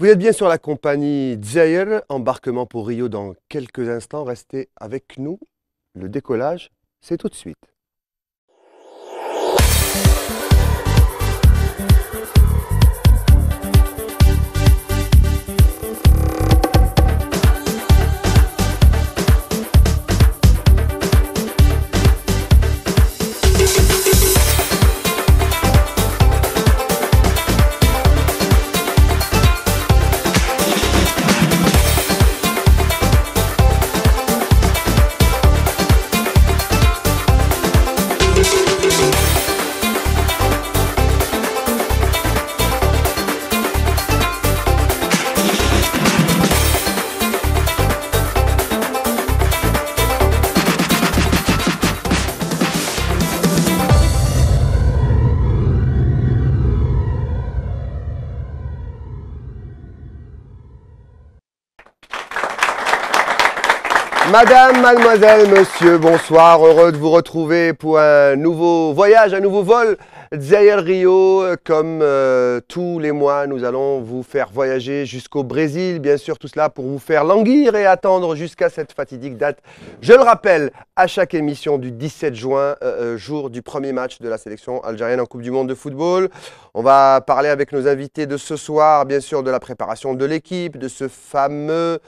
Vous êtes bien sur la compagnie Dzahir, embarquement pour Rio dans quelques instants. Restez avec nous. Le décollage, c'est tout de suite. Madame, mademoiselle, monsieur, bonsoir. Heureux de vous retrouver pour un nouveau voyage, un nouveau vol. Dzahir Rio, comme tous les mois, nous allons vous faire voyager jusqu'au Brésil. Bien sûr, tout cela pour vous faire languir et attendre jusqu'à cette fatidique date. Je le rappelle, à chaque émission du 17 juin, jour du premier match de la sélection algérienne en Coupe du Monde de football. On va parler avec nos invités de ce soir, bien sûr, de la préparation de l'équipe, de ce fameux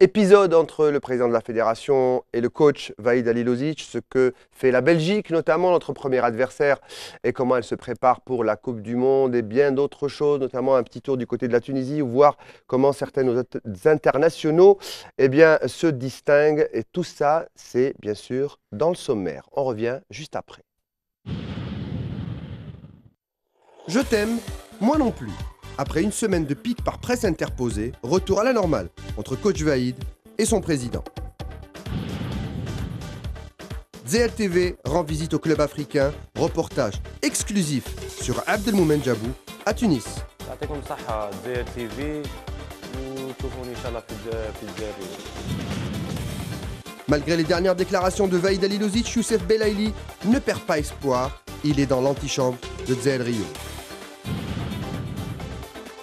épisode entre le président de la fédération et le coach Vahid Halilovic, ce que fait la Belgique, notamment notre premier adversaire, et comment elle se prépare pour la Coupe du Monde et bien d'autres choses, notamment un petit tour du côté de la Tunisie, voir comment certains de nos internationaux se distinguent. Et tout ça, c'est bien sûr dans le sommaire. On revient juste après. Je t'aime, moi non plus. Après une semaine de pique par presse interposée, retour à la normale entre coach Vahid et son président. ZLTV rend visite au club africain, reportage exclusif sur Abdelmoumen Djabou à Tunis. Malgré les dernières déclarations de Vahid Halilovic, Youssef Belaïli ne perd pas espoir, il est dans l'antichambre de Dzahir Rio.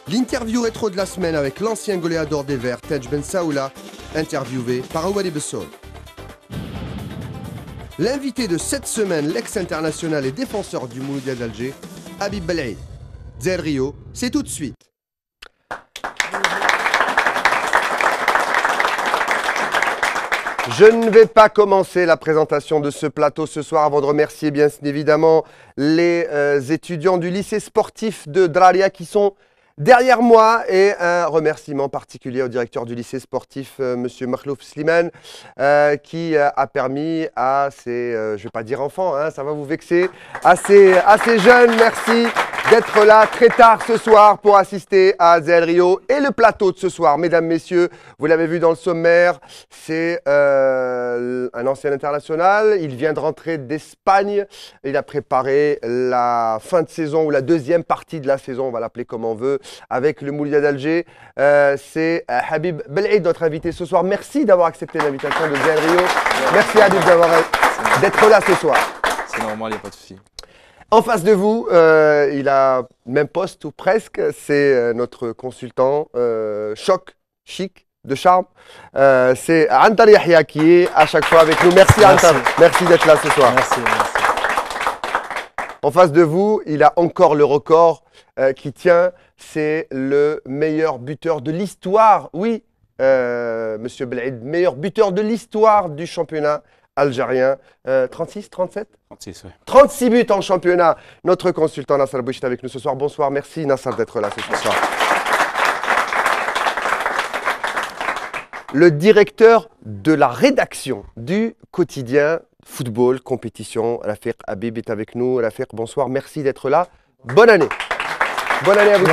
L'interview rétro de la semaine avec l'ancien goléador des Verts, Tej Ben Saoula, interviewé par Awali Bessol. L'invité de cette semaine, l'ex-international et défenseur du Mouloudia d'Alger, Habib Belaïd. Dzahir Rio, c'est tout de suite. Je ne vais pas commencer la présentation de ce plateau ce soir avant de remercier bien évidemment les étudiants du lycée sportif de Draria qui sont derrière moi, et un remerciement particulier au directeur du lycée sportif, M. Makhlouf Slimane, qui a permis à ces, je ne vais pas dire enfants, hein, ça va vous vexer, à ces jeunes, merci d'être là très tard ce soir pour assister à Dzahir Rio. Et le plateau de ce soir, mesdames, messieurs, vous l'avez vu dans le sommaire, c'est un ancien international, il vient de rentrer d'Espagne, il a préparé la fin de saison ou la deuxième partie de la saison, on va l'appeler comme on veut, avec le Mouloudia d'Alger. C'est Habib Belaïd, notre invité ce soir. Merci d'avoir accepté l'invitation de Dzahir Rio. Merci Habib d'être là ce soir. C'est normal, il n'y a pas de souci. En face de vous, il a le même poste ou presque, c'est notre consultant choc, chic, de charme. C'est Antar Yahya qui est à chaque fois avec nous. Merci Antar, merci d'être là ce soir. Merci. En face de vous, il a encore le record qui tient, c'est le meilleur buteur de l'histoire. Oui, Monsieur Belaïd, meilleur buteur de l'histoire du championnat algérien. 36, 37 36, oui. 36 buts en championnat. Notre consultant Nassar Bouchit avec nous ce soir. Bonsoir, merci Nassar d'être là ce soir. Le directeur de la rédaction du quotidien football, compétition, Rafiq Habib est avec nous. Rafiq, bonsoir, merci d'être là. Bonne année. Bonne année à vous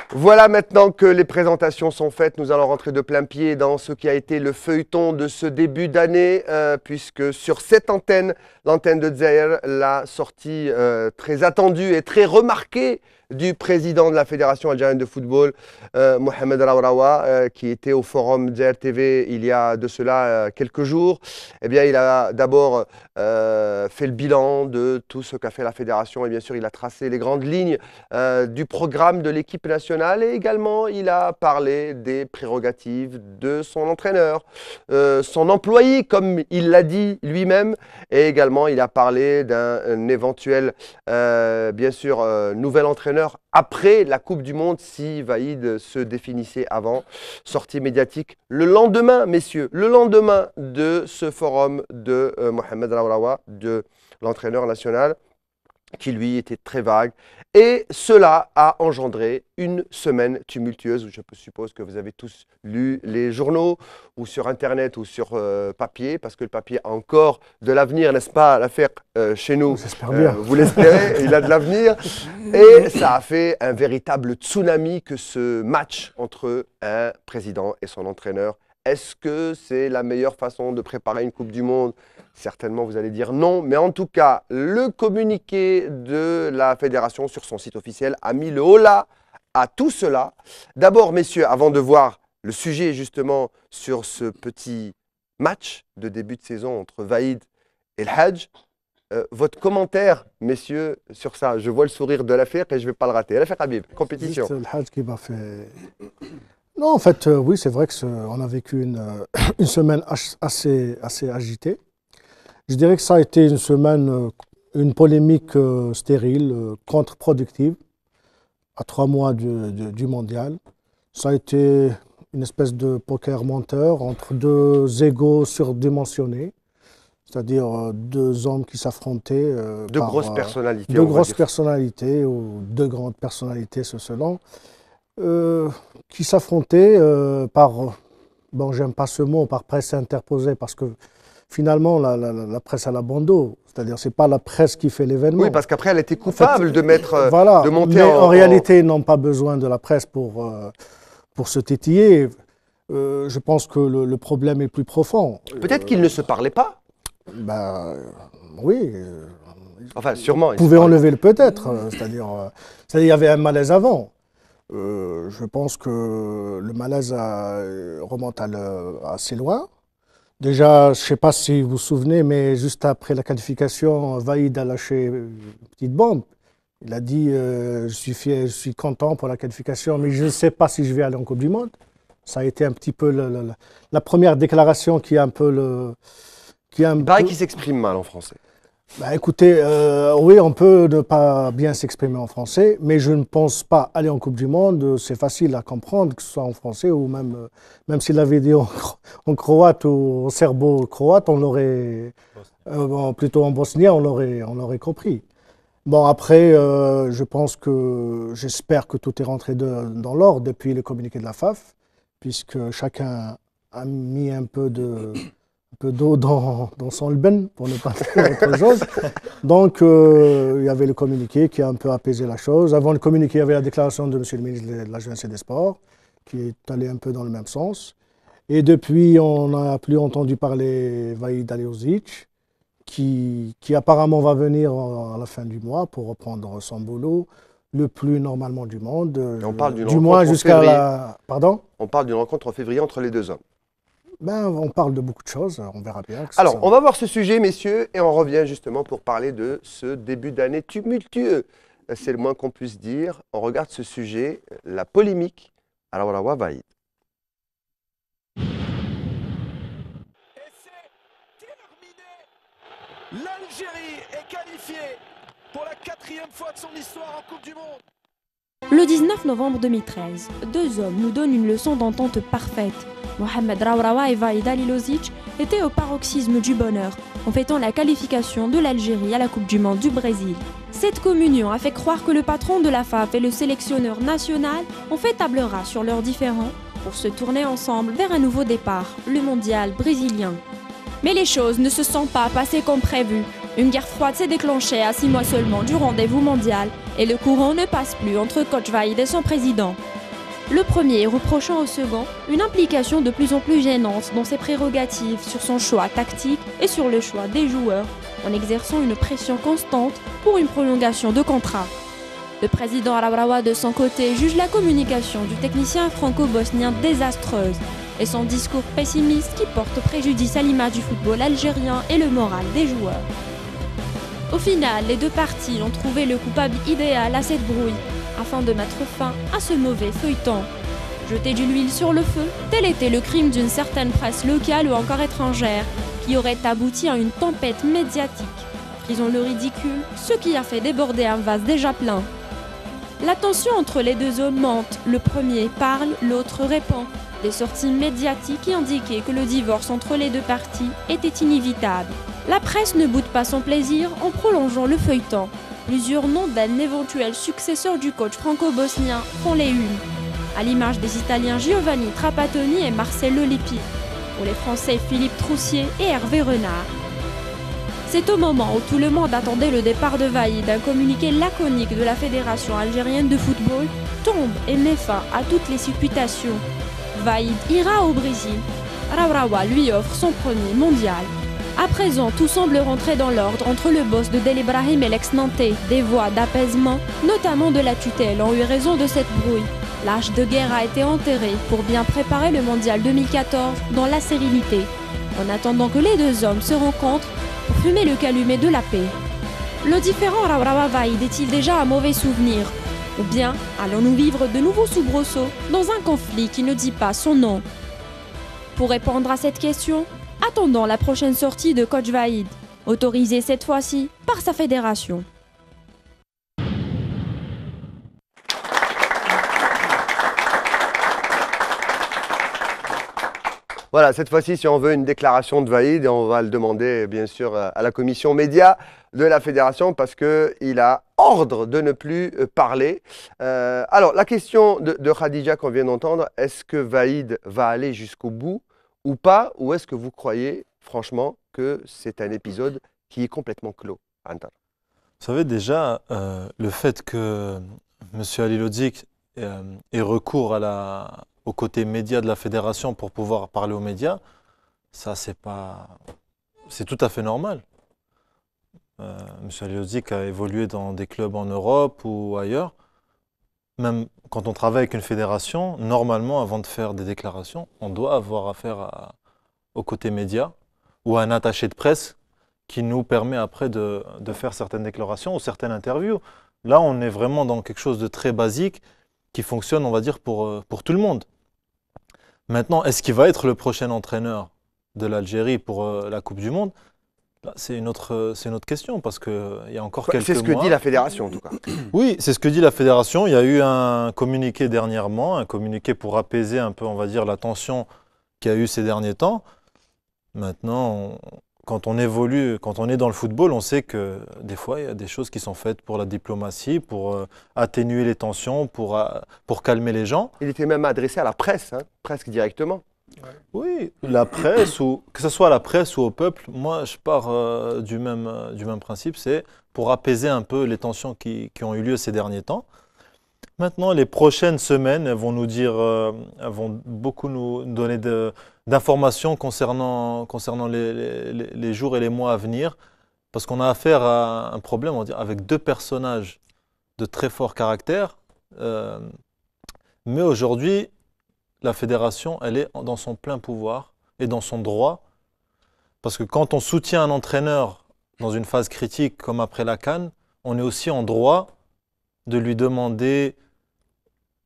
tous. Voilà, maintenant que les présentations sont faites, nous allons rentrer de plein pied dans ce qui a été le feuilleton de ce début d'année, puisque sur cette antenne, l'antenne de Dzeyer, la sortie très attendue et très remarquée du président de la Fédération algérienne de football, Mohamed Rawraoua, qui était au forum Dzeyer TV il y a de cela quelques jours. Eh bien, il a d'abord fait le bilan de tout ce qu'a fait la Fédération et bien sûr, il a tracé les grandes lignes du programme de l'équipe nationale et également, il a parlé des prérogatives de son entraîneur, son employé, comme il l'a dit lui-même, et également, il a parlé d'un éventuel, bien sûr, nouvel entraîneur après la Coupe du Monde si Vaïd se définissait avant. Sortie médiatique le lendemain, messieurs, le lendemain de ce forum de Mohamed Rawraoua, de l'entraîneur national, qui lui était très vague. Et cela a engendré une semaine tumultueuse où je suppose que vous avez tous lu les journaux ou sur Internet ou sur papier, parce que le papier a encore de l'avenir, n'est-ce pas, l'affaire chez nous. J'espère bien. Vous l'espérez, il a de l'avenir. Et ça a fait un véritable tsunami que ce match entre un président et son entraîneur. Est-ce que c'est la meilleure façon de préparer une Coupe du Monde ? Certainement, vous allez dire non, mais en tout cas, le communiqué de la Fédération sur son site officiel a mis le holà à tout cela. D'abord, messieurs, avant de voir le sujet justement sur ce petit match de début de saison entre Vaïd et le Hadj, votre commentaire, messieurs, sur ça. Je vois le sourire de l'affaire et je ne vais pas le rater. L'affaire Habib, compétition. C'est le Hadj qui m'a fait... Non, en fait, oui, c'est vrai qu'on a vécu une semaine assez agitée. Je dirais que ça a été une semaine, une polémique stérile, contre-productive, à 3 mois du mondial. Ça a été une espèce de poker menteur entre deux égos surdimensionnés, c'est-à-dire deux hommes qui s'affrontaient. Deux grosses personnalités. Deux grosses personnalités, ou deux grandes personnalités, selon, qui s'affrontaient par, bon, j'aime pas ce mot, par presse interposée, parce que finalement, la presse à la bandeau, c'est-à-dire c'est pas la presse qui fait l'événement. Oui, parce qu'après, elle était coupable de mettre, voilà, de monter mais en réalité, ils n'ont pas besoin de la presse pour se tétiller. Je pense que le problème est plus profond. Peut-être qu'ils ne se parlaient pas. Ben, oui. Enfin, sûrement. Vous pouvez enlever le peut-être. C'est-à-dire, il y avait un malaise avant. Je pense que le malaise remonte assez loin. Déjà, je ne sais pas si vous vous souvenez, mais juste après la qualification, Vaïd a lâché une petite bombe. Il a dit je suis fier, je suis content pour la qualification, mais je ne sais pas si je vais aller en Coupe du Monde. Ça a été un petit peu la première déclaration qui est un peu il paraît qu'il s'exprime mal en français. Bah écoutez, oui, on peut ne pas bien s'exprimer en français, mais je ne pense pas aller en Coupe du Monde. C'est facile à comprendre, que ce soit en français ou même s'il l'avait dit en croate ou en serbo-croate, on l'aurait, plutôt en bosnien, on l'aurait compris. Bon, après, je pense que, j'espère que tout est rentré dans l'ordre depuis le communiqué de la FAF, puisque chacun a mis un peu d'eau dans son lben, pour ne pas dire autre chose. Donc, il y avait le communiqué qui a un peu apaisé la chose. Avant le communiqué, il y avait la déclaration de M. le ministre de la Jeunesse et des Sports, qui est allé un peu dans le même sens. Et depuis, on n'a plus entendu parler Vaïd Aliozic, qui apparemment va venir à la fin du mois pour reprendre son boulot le plus normalement du monde. Et on parle d'une du moins jusqu'à la... Pardon ? On parle d'une rencontre en février entre les deux hommes. Ben, on parle de beaucoup de choses, on verra bien. Alors, on va voir ce sujet, messieurs, et on revient justement pour parler de ce début d'année tumultueux. C'est le moins qu'on puisse dire. On regarde ce sujet, la polémique à Rawraoua Vaïd. Et c'est terminé. L'Algérie est qualifiée pour la 4e fois de son histoire en Coupe du Monde. Le 19 novembre 2013, deux hommes nous donnent une leçon d'entente parfaite. Mohamed Rawraoua et Vaïd Aliozic étaient au paroxysme du bonheur en fêtant la qualification de l'Algérie à la Coupe du Monde du Brésil. Cette communion a fait croire que le patron de la FAF et le sélectionneur national ont fait table rase sur leurs différends pour se tourner ensemble vers un nouveau départ, le mondial brésilien. Mais les choses ne se sont pas passées comme prévu. Une guerre froide s'est déclenchée à 6 mois seulement du rendez-vous mondial et le courant ne passe plus entre coach Vaïd et son président. Le premier reprochant au second une implication de plus en plus gênante dans ses prérogatives sur son choix tactique et sur le choix des joueurs, en exerçant une pression constante pour une prolongation de contrat. Le président Rawrawa de son côté juge la communication du technicien franco-bosnien désastreuse et son discours pessimiste qui porte préjudice à l'image du football algérien et le moral des joueurs. Au final, les deux parties ont trouvé le coupable idéal à cette brouille afin de mettre fin à ce mauvais feuilleton. Jeter de l'huile sur le feu, tel était le crime d'une certaine presse locale ou encore étrangère qui aurait abouti à une tempête médiatique. Frisons le ridicule, ce qui a fait déborder un vase déjà plein. La tension entre les deux hommes monte, le premier parle, l'autre répond. Des sorties médiatiques qui indiquaient que le divorce entre les deux parties était inévitable. La presse ne boude pas son plaisir en prolongeant le feuilleton. Plusieurs noms d'un éventuel successeur du coach franco-bosnien font les unes, à l'image des Italiens Giovanni Trapattoni et Marcelo Lippi, pour les Français Philippe Troussier et Hervé Renard. C'est au moment où tout le monde attendait le départ de Vaïd, un communiqué laconique de la Fédération algérienne de football tombe et met fin à toutes les supputations. Vaïd ira au Brésil. Rawrawa lui offre son premier mondial. À présent, tout semble rentrer dans l'ordre entre le boss de Del Ibrahim et l'ex-Nantais. Des voix d'apaisement, notamment de la tutelle, ont eu raison de cette brouille. L'âge de guerre a été enterré pour bien préparer le mondial 2014 dans la sérénité, en attendant que les deux hommes se rencontrent pour fumer le calumet de la paix. Le différend Rawrawa-Vaïd est-il déjà un mauvais souvenir? Ou bien allons-nous vivre de nouveaux soubresauts dans un conflit qui ne dit pas son nom? Pour répondre à cette question, attendons la prochaine sortie de coach Vaïd, autorisée cette fois-ci par sa fédération. Voilà, cette fois-ci, si on veut une déclaration de Vaïd, on va le demander bien sûr à la commission média de la fédération parce qu'il a ordre de ne plus parler. Alors, la question de Khadija qu'on vient d'entendre, est-ce que Vaïd va aller jusqu'au bout ou pas? Ou est-ce que vous croyez franchement que c'est un épisode qui est complètement clos? Antar. Vous savez déjà, le fait que M. Halilodzic ait recours au côté média de la fédération pour pouvoir parler aux médias, ça c'est tout à fait normal. M. Halilodzic a évolué dans des clubs en Europe ou ailleurs. Même quand on travaille avec une fédération, normalement, avant de faire des déclarations, on doit avoir affaire au côté média ou à un attaché de presse qui nous permet après de faire certaines déclarations ou certaines interviews. Là, on est vraiment dans quelque chose de très basique qui fonctionne, on va dire, pour tout le monde. Maintenant, est-ce qu'il va être le prochain entraîneur de l'Algérie pour la Coupe du Monde? C'est une autre question parce qu'il y a encore quelques mois… C'est ce que dit la fédération en tout cas. Oui, c'est ce que dit la fédération. Il y a eu un communiqué dernièrement, un communiqué pour apaiser un peu, on va dire, la tension qu'il y a eu ces derniers temps. Maintenant, quand on évolue, quand on est dans le football, on sait que des fois, il y a des choses qui sont faites pour la diplomatie, pour atténuer les tensions, pour calmer les gens. Il était même adressé à la presse, hein, presque directement. Oui, la presse, que ce soit à la presse ou au peuple, moi je pars du même principe, c'est pour apaiser un peu les tensions qui ont eu lieu ces derniers temps. Maintenant, les prochaines semaines, elles vont nous dire, elles vont beaucoup nous donner d'informations concernant les jours et les mois à venir, parce qu'on a affaire à un problème, on va dire, avec deux personnages de très fort caractère, mais aujourd'hui, la fédération, elle est dans son plein pouvoir et dans son droit. Parce que quand on soutient un entraîneur dans une phase critique comme après la CAN, on est aussi en droit de lui demander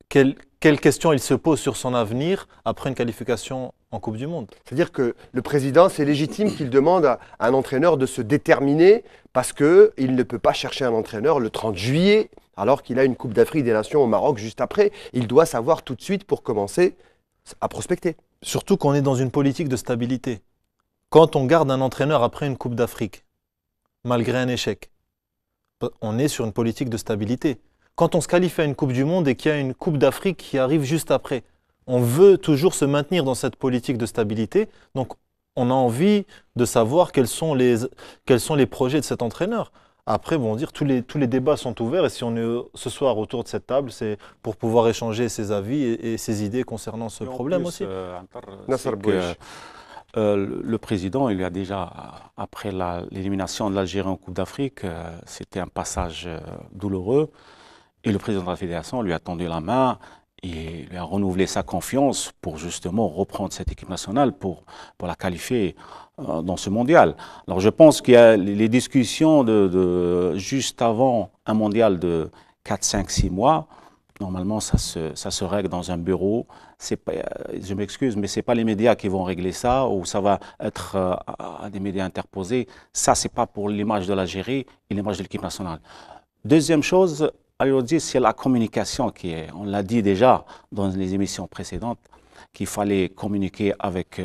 quelles questions il se pose sur son avenir après une qualification en Coupe du Monde. C'est-à-dire que le président, c'est légitime qu'il demande à un entraîneur de se déterminer parce qu'il ne peut pas chercher un entraîneur le 30 juillet alors qu'il a une Coupe d'Afrique des Nations au Maroc juste après. Il doit savoir tout de suite pour commencer à prospecter. Surtout qu'on est dans une politique de stabilité. Quand on garde un entraîneur après une Coupe d'Afrique, malgré un échec, on est sur une politique de stabilité. Quand on se qualifie à une Coupe du Monde et qu'il y a une Coupe d'Afrique qui arrive juste après, on veut toujours se maintenir dans cette politique de stabilité. Donc, on a envie de savoir quels sont les projets de cet entraîneur. Après, bon, dire tous les débats sont ouverts et si on est ce soir autour de cette table, c'est pour pouvoir échanger ses avis et ses idées concernant ce problème aussi. Nasser Bouech. Le président, il y a déjà, après l'élimination de l'Algérie en Coupe d'Afrique, c'était un passage douloureux. Et le président de la fédération lui a tendu la main et lui a renouvelé sa confiance pour justement reprendre cette équipe nationale pour la qualifier dans ce mondial. Alors je pense qu'il y a les discussions juste avant un mondial de 4, 5, 6 mois. Normalement, ça se règle dans un bureau. Pas, je m'excuse, mais ce n'est pas les médias qui vont régler ça ou ça va être à des médias interposés. Ça, ce n'est pas pour l'image de l'Algérie et l'image de l'équipe nationale. Deuxième chose, c'est la communication qui est, on l'a dit déjà dans les émissions précédentes, qu'il fallait communiquer avec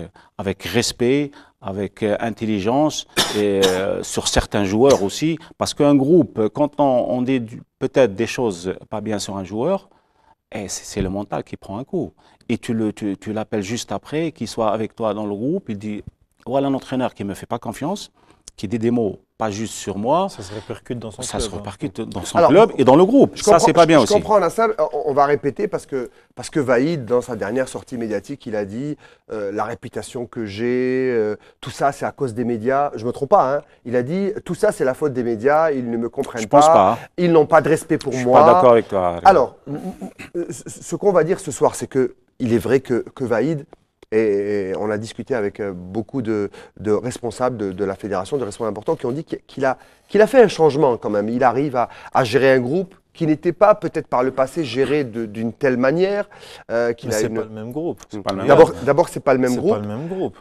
respect, avec intelligence et sur certains joueurs aussi. Parce qu'un groupe, quand on dit peut-être des choses pas bien sur un joueur, c'est le mental qui prend un coup. Et tu l'appelles juste après, qu'il soit avec toi dans le groupe, il dit voilà un entraîneur qui ne me fait pas confiance, qui dit des mots pas juste sur moi. Ça se répercute dans son club. Ça se répercute dans son club et dans le groupe. Ça, c'est pas bien aussi. Je comprends, Nasser. On va répéter parce que Vahid, dans sa dernière sortie médiatique, il a dit la réputation que j'ai, tout ça, c'est à cause des médias. Je ne me trompe pas, hein. Il a dit tout ça, c'est la faute des médias, ils ne me comprennent pas. Je pense pas. Ils n'ont pas de respect pour moi. Je suis pas d'accord avec toi. Alors, ce qu'on va dire ce soir, c'est qu'il est vrai que Vahid, et on a discuté avec beaucoup de responsables de la fédération, de responsables importants, qui ont dit qu'il a fait un changement quand même. Il arrive à gérer un groupe qui n'était pas peut-être par le passé géré d'une telle manière. Mais c'est pas le même groupe. D'abord, c'est pas le même groupe. C'est pas le même groupe.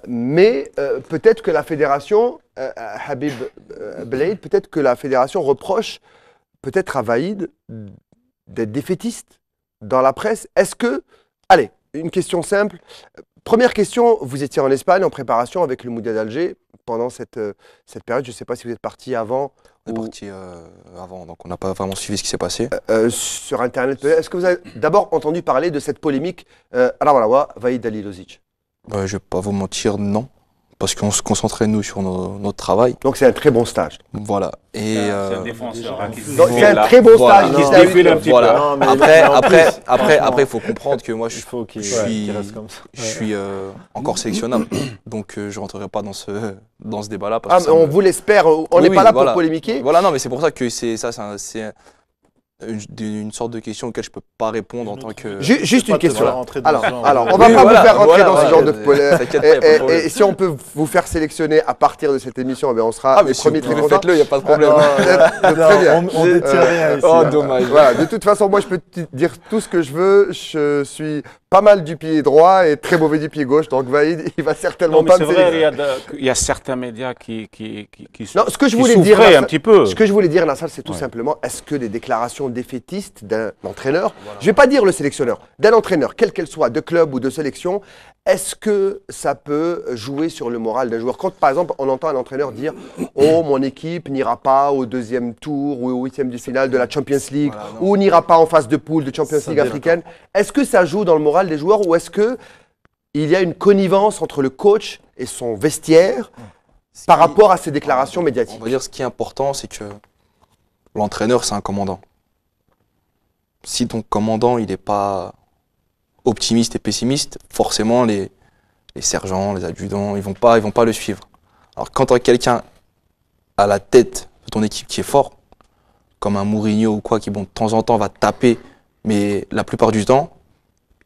Mais peut-être que la fédération, Habib Blade, peut-être que la fédération reproche peut-être à Vahid d'être défaitiste dans la presse. Est-ce que, allez, une question simple. Première question, vous étiez en Espagne en préparation avec le Moudia d'Alger pendant cette période. Je ne sais pas si vous êtes parti avant. On est parti avant, donc on n'a pas vraiment suivi ce qui s'est passé. Sur Internet, est-ce que vous avez d'abord entendu parler de cette polémique Rawalawa, Vahid Dalilozic? Je ne vais pas vous mentir, non. Parce qu'on se concentrait, nous, sur notre travail. Donc c'est un très bon stage. Voilà. Et c'est un défenseur. C'est un très bon stage. Qui se défile un petit peu. Après, il faut comprendre que moi, je suis encore sélectionnable. Donc, je ne rentrerai pas dans ce débat-là. On vous l'espère. On n'est pas là pour polémiquer. Voilà, non, mais c'est pour ça que c'est une sorte de question auquel je ne peux pas répondre en tant que... Juste une question. Alors, on ne va Oui, pas voilà, vous faire rentrer dans ce genre de polémique. Et si on peut vous faire sélectionner à partir de cette émission, on sera les premiers très contents. Faites-le, il n'y a pas de problème. On ne détient rien ici. Oh, dommage. Voilà, de toute façon, moi, je peux te dire tout ce que je veux. Je suis pas mal du pied droit et très mauvais du pied gauche. Donc, Vahid, il va certainement pas me sélectionner. Il y a certains médias qui non, ce que je voulais dire, un petit peu. Ce que je voulais dire, Nassal, c'est tout simplement, est-ce que des déclarations défaitistes d'un entraîneur, je ne vais pas dire le sélectionneur, d'un entraîneur, quel qu'elle soit, de club ou de sélection, est-ce que ça peut jouer sur le moral d'un joueur? Quand, par exemple, on entend un entraîneur dire « Oh, mon équipe n'ira pas au deuxième tour ou au huitième de finale de la Champions League ou n'ira pas en phase de poule de Champions League africaine », est-ce que ça joue dans le moral des joueurs ou est-ce qu'il y a une connivence entre le coach et son vestiaire par rapport à ces déclarations médiatiques? On va dire ce qui est important, c'est que l'entraîneur, c'est un commandant. Si ton commandant, il n'est pas optimiste et pessimiste, forcément, les sergents, les adjudants, ils vont pas le suivre. Alors, quand tu as quelqu'un à la tête de ton équipe qui est fort, comme un Mourinho ou quoi, qui, bon, de temps en temps, va taper, mais la plupart du temps,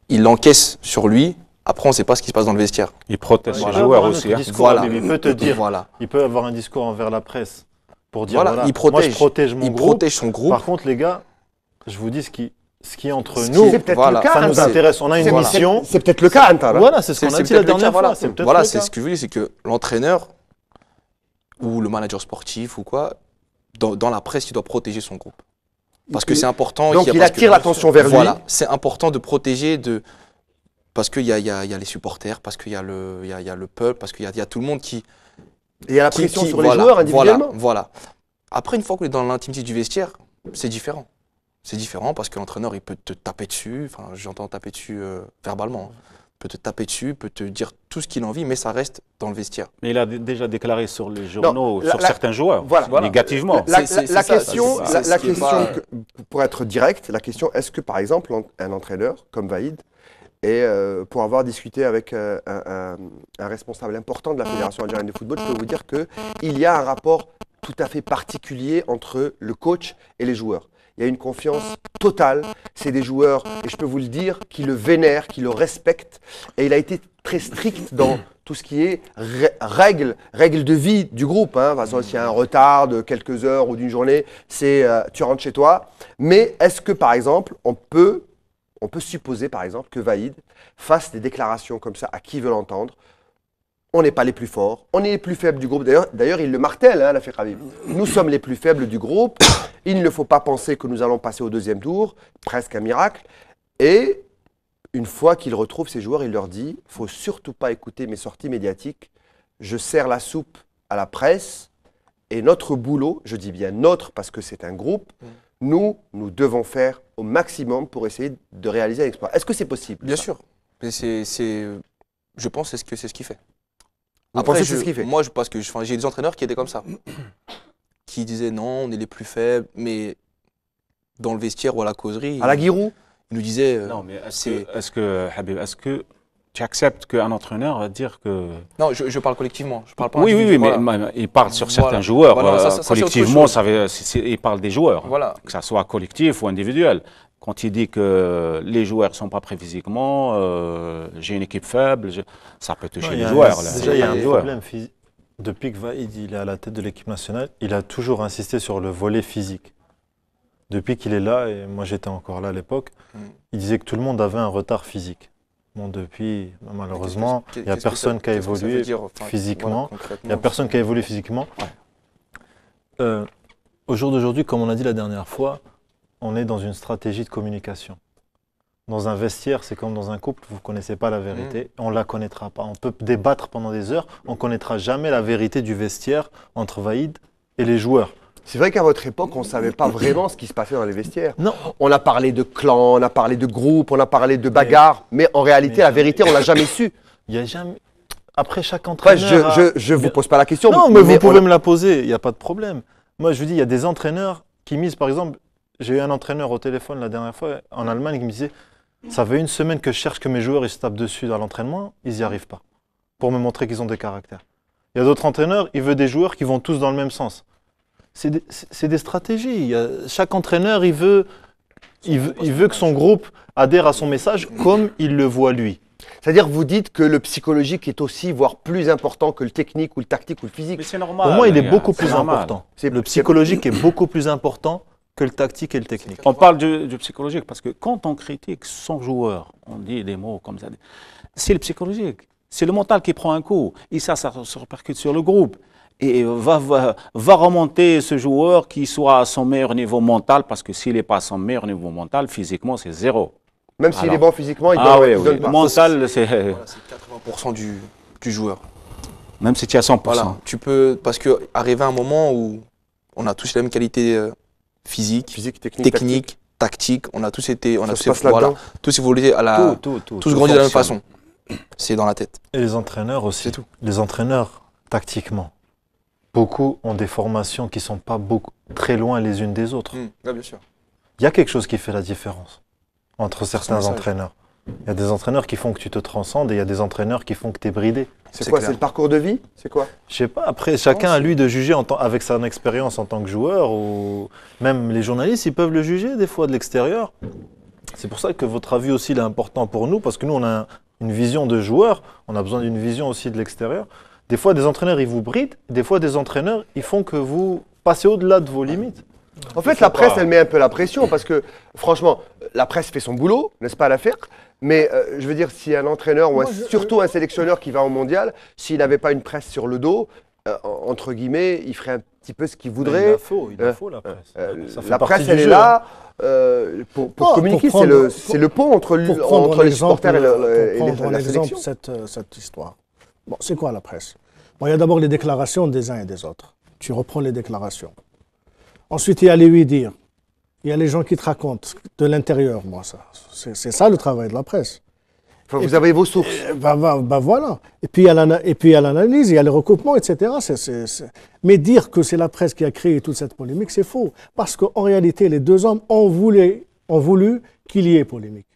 il l'encaisse sur lui. Après, on ne sait pas ce qui se passe dans le vestiaire. Il protège les joueurs aussi. Voilà. Il peut te dire, il peut avoir un discours envers la presse pour dire voilà, moi je protège mon groupe. Protège son groupe. Par contre, les gars, je vous dis ce qui est entre nous, c'est peut-être le cas, ça nous intéresse. On a une mission. C'est peut-être le cas, Antal. Voilà, c'est ce qu'on a dit la dernière fois. Voilà, c'est ce que je veux dire, c'est que l'entraîneur ou le manager sportif ou quoi, dans la presse, il doit protéger son groupe. Parce que c'est important. Donc il attire l'attention vers lui. Voilà, c'est important de protéger parce qu'il y a les supporters, parce qu'il y a le peuple, parce qu'il y a tout le monde qui... Et il y a la pression sur les joueurs individuellement. Voilà. Après, une fois qu'on est dans l'intimité du vestiaire, c'est différent. C'est différent parce que l'entraîneur, il peut te taper dessus. Enfin, j'entends taper dessus verbalement. peut te taper dessus, peut te dire tout ce qu'il a envie, mais ça reste dans le vestiaire. Mais il a déjà déclaré sur les journaux, Non, sur certains joueurs, voilà. négativement. La C'est question, ça, c'est la ce qui est question pas- pour être direct, la question, est-ce que par exemple un entraîneur comme Vaïd, et pour avoir discuté avec un responsable important de la Fédération algérienne de football, je peux vous dire qu'il y a un rapport tout à fait particulier entre le coach et les joueurs. Il y a une confiance totale. C'est des joueurs, et je peux vous le dire, qui le vénèrent, qui le respectent. Et il a été très strict dans tout ce qui est règles de vie du groupe. Hein. De toute façon, s'il y a un retard de quelques heures ou d'une journée, c'est tu rentres chez toi. Mais est-ce que, par exemple, on peut supposer, par exemple, que Vaïd fasse des déclarations comme ça à qui veut l'entendre? On n'est pas les plus forts, on est les plus faibles du groupe. D'ailleurs, il le martèle, hein, Lafik Habib. Nous sommes les plus faibles du groupe. Il ne faut pas penser que nous allons passer au deuxième tour, presque un miracle. Et une fois qu'il retrouve ses joueurs, il leur dit, il ne faut surtout pas écouter mes sorties médiatiques. Je sers la soupe à la presse. Et notre boulot, je dis bien notre parce que c'est un groupe, nous devons faire au maximum pour essayer de réaliser un exploit. Est-ce que c'est possible? Bien ça sûr. Mais je pense que c'est ce qu'il fait. Vous pensez que c'est ce qu'il fait? Moi, parce que j'ai des entraîneurs qui étaient comme ça, qui disaient non, on est les plus faibles, mais dans le vestiaire ou à la causerie, À la Giroud? ils nous disaient. Non, mais est-ce que tu acceptes qu'un entraîneur va dire que... Non, je parle collectivement. Je parle pas Oui, individuellement, mais voilà. il parle sur certains Voilà. joueurs. Voilà, ça, c'est autre collectivement, chose. il parle des joueurs, Voilà. que ça soit collectif ou individuel. Quand il dit que les joueurs ne sont pas prêts physiquement, j'ai une équipe faible, ça peut toucher les joueurs. Là. Déjà, il y a un Les joueurs. problème physique. Depuis que Vaïd il est à la tête de l'équipe nationale, il a toujours insisté sur le volet physique. Depuis qu'il est là, et moi j'étais encore là à l'époque, il disait que tout le monde avait un retard physique. Bon, depuis, malheureusement, il n'y a personne qui a évolué physiquement. Il n'y a personne qui a évolué physiquement. Au jour d'aujourd'hui, comme on a dit la dernière fois, on est dans une stratégie de communication. Dans un vestiaire, c'est comme dans un couple, vous ne connaissez pas la vérité, on ne la connaîtra pas. On peut débattre pendant des heures, on ne connaîtra jamais la vérité du vestiaire entre Vaïd et les joueurs. C'est vrai qu'à votre époque, on ne savait pas vraiment ce qui se passait dans les vestiaires. Non. On a parlé de clans, on a parlé de groupes, on a parlé de bagarres, mais en réalité, la vérité, on ne l'a jamais su. Il y a jamais... Après chaque Après, entraîneur... je ne vous pose pas la question. Non, mais vous pouvez me la poser, il n'y a pas de problème. Moi, je vous dis, il y a des entraîneurs qui misent, par exemple, j'ai eu un entraîneur au téléphone la dernière fois en Allemagne qui me disait, ça fait une semaine que je cherche que mes joueurs ils se tapent dessus dans l'entraînement, ils n'y arrivent pas, pour me montrer qu'ils ont des caractères. Il y a d'autres entraîneurs, ils veulent des joueurs qui vont tous dans le même sens. C'est des stratégies. Chaque entraîneur, il veut que son groupe adhère à son message comme il le voit lui. C'est-à-dire que vous dites que le psychologique est aussi, voire plus important que le technique ou le tactique ou le physique. Mais c'est normal. Pour moi, il est les beaucoup gars, plus c'est normal. important. Le psychologique est beaucoup plus important que le tactique et le technique. On parle du psychologique parce que quand on critique son joueur, on dit des mots comme ça, c'est le psychologique. C'est le mental qui prend un coup. Et ça se répercute sur le groupe. Et va remonter ce joueur qui soit à son meilleur niveau mental, parce que s'il n'est pas à son meilleur niveau mental, physiquement, c'est zéro. Même s'il est Alors. bon physiquement, il Ah donne, oui, il donne oui. pas. Mental, c'est... Voilà, c'est 80% du joueur. Même si tu es à 100%. Voilà, tu peux, parce qu'arriver à un moment où on a tous les mêmes qualités physiques, Physique, technique, techniques, tactiques, on a tous été, on a Ça tous, se passe là-dedans. tous évolué à la, tous grandi de la même fonctionne. façon. C'est dans la tête. Et les entraîneurs aussi. C'est tout. Les entraîneurs, tactiquement, beaucoup ont des formations qui ne sont pas très loin les unes des autres. Ouais, bien sûr. Il y a quelque chose qui fait la différence entre certains message. entraîneurs. Il y a des entraîneurs qui font que tu te transcendes et il y a des entraîneurs qui font que tu es bridé. C'est C'est quoi? clair. C'est le parcours de vie? C'est quoi? Je sais pas, après chacun a lui de juger avec son expérience en tant que joueur, ou même les journalistes, ils peuvent le juger des fois de l'extérieur. C'est pour ça que votre avis aussi il est important pour nous, parce que nous on a une vision de joueur, on a besoin d'une vision aussi de l'extérieur. Des fois des entraîneurs ils vous brident, des fois des entraîneurs ils font que vous passez au-delà de vos limites. En fait, la presse, elle met un peu la pression parce que, franchement, la presse fait son boulot, n'est-ce pas, à l'affaire? Mais je veux dire, si un entraîneur ou surtout un sélectionneur qui va au mondial, s'il n'avait pas une presse sur le dos, entre guillemets, il ferait un petit peu ce qu'il Il voudrait. la faut la presse. Ça fait La partie presse, du elle est jeu, là pour communiquer. prendre- C'est le pont entre les supporters et la sélection. cette histoire. Bon, c'est quoi la presse? Bon, il y a d'abord les déclarations des uns et des autres. Tu reprends les déclarations. Ensuite, il y a les oui-dire. Il y a les gens qui te racontent de l'intérieur, moi, ça. C'est ça le travail de la presse. Enfin, vous avez vos sources. Voilà. Et puis il y a l'analyse, il y a le recoupement, etc. Mais dire que c'est la presse qui a créé toute cette polémique, c'est faux. Parce qu'en réalité, les deux hommes ont voulu qu'il y ait polémique.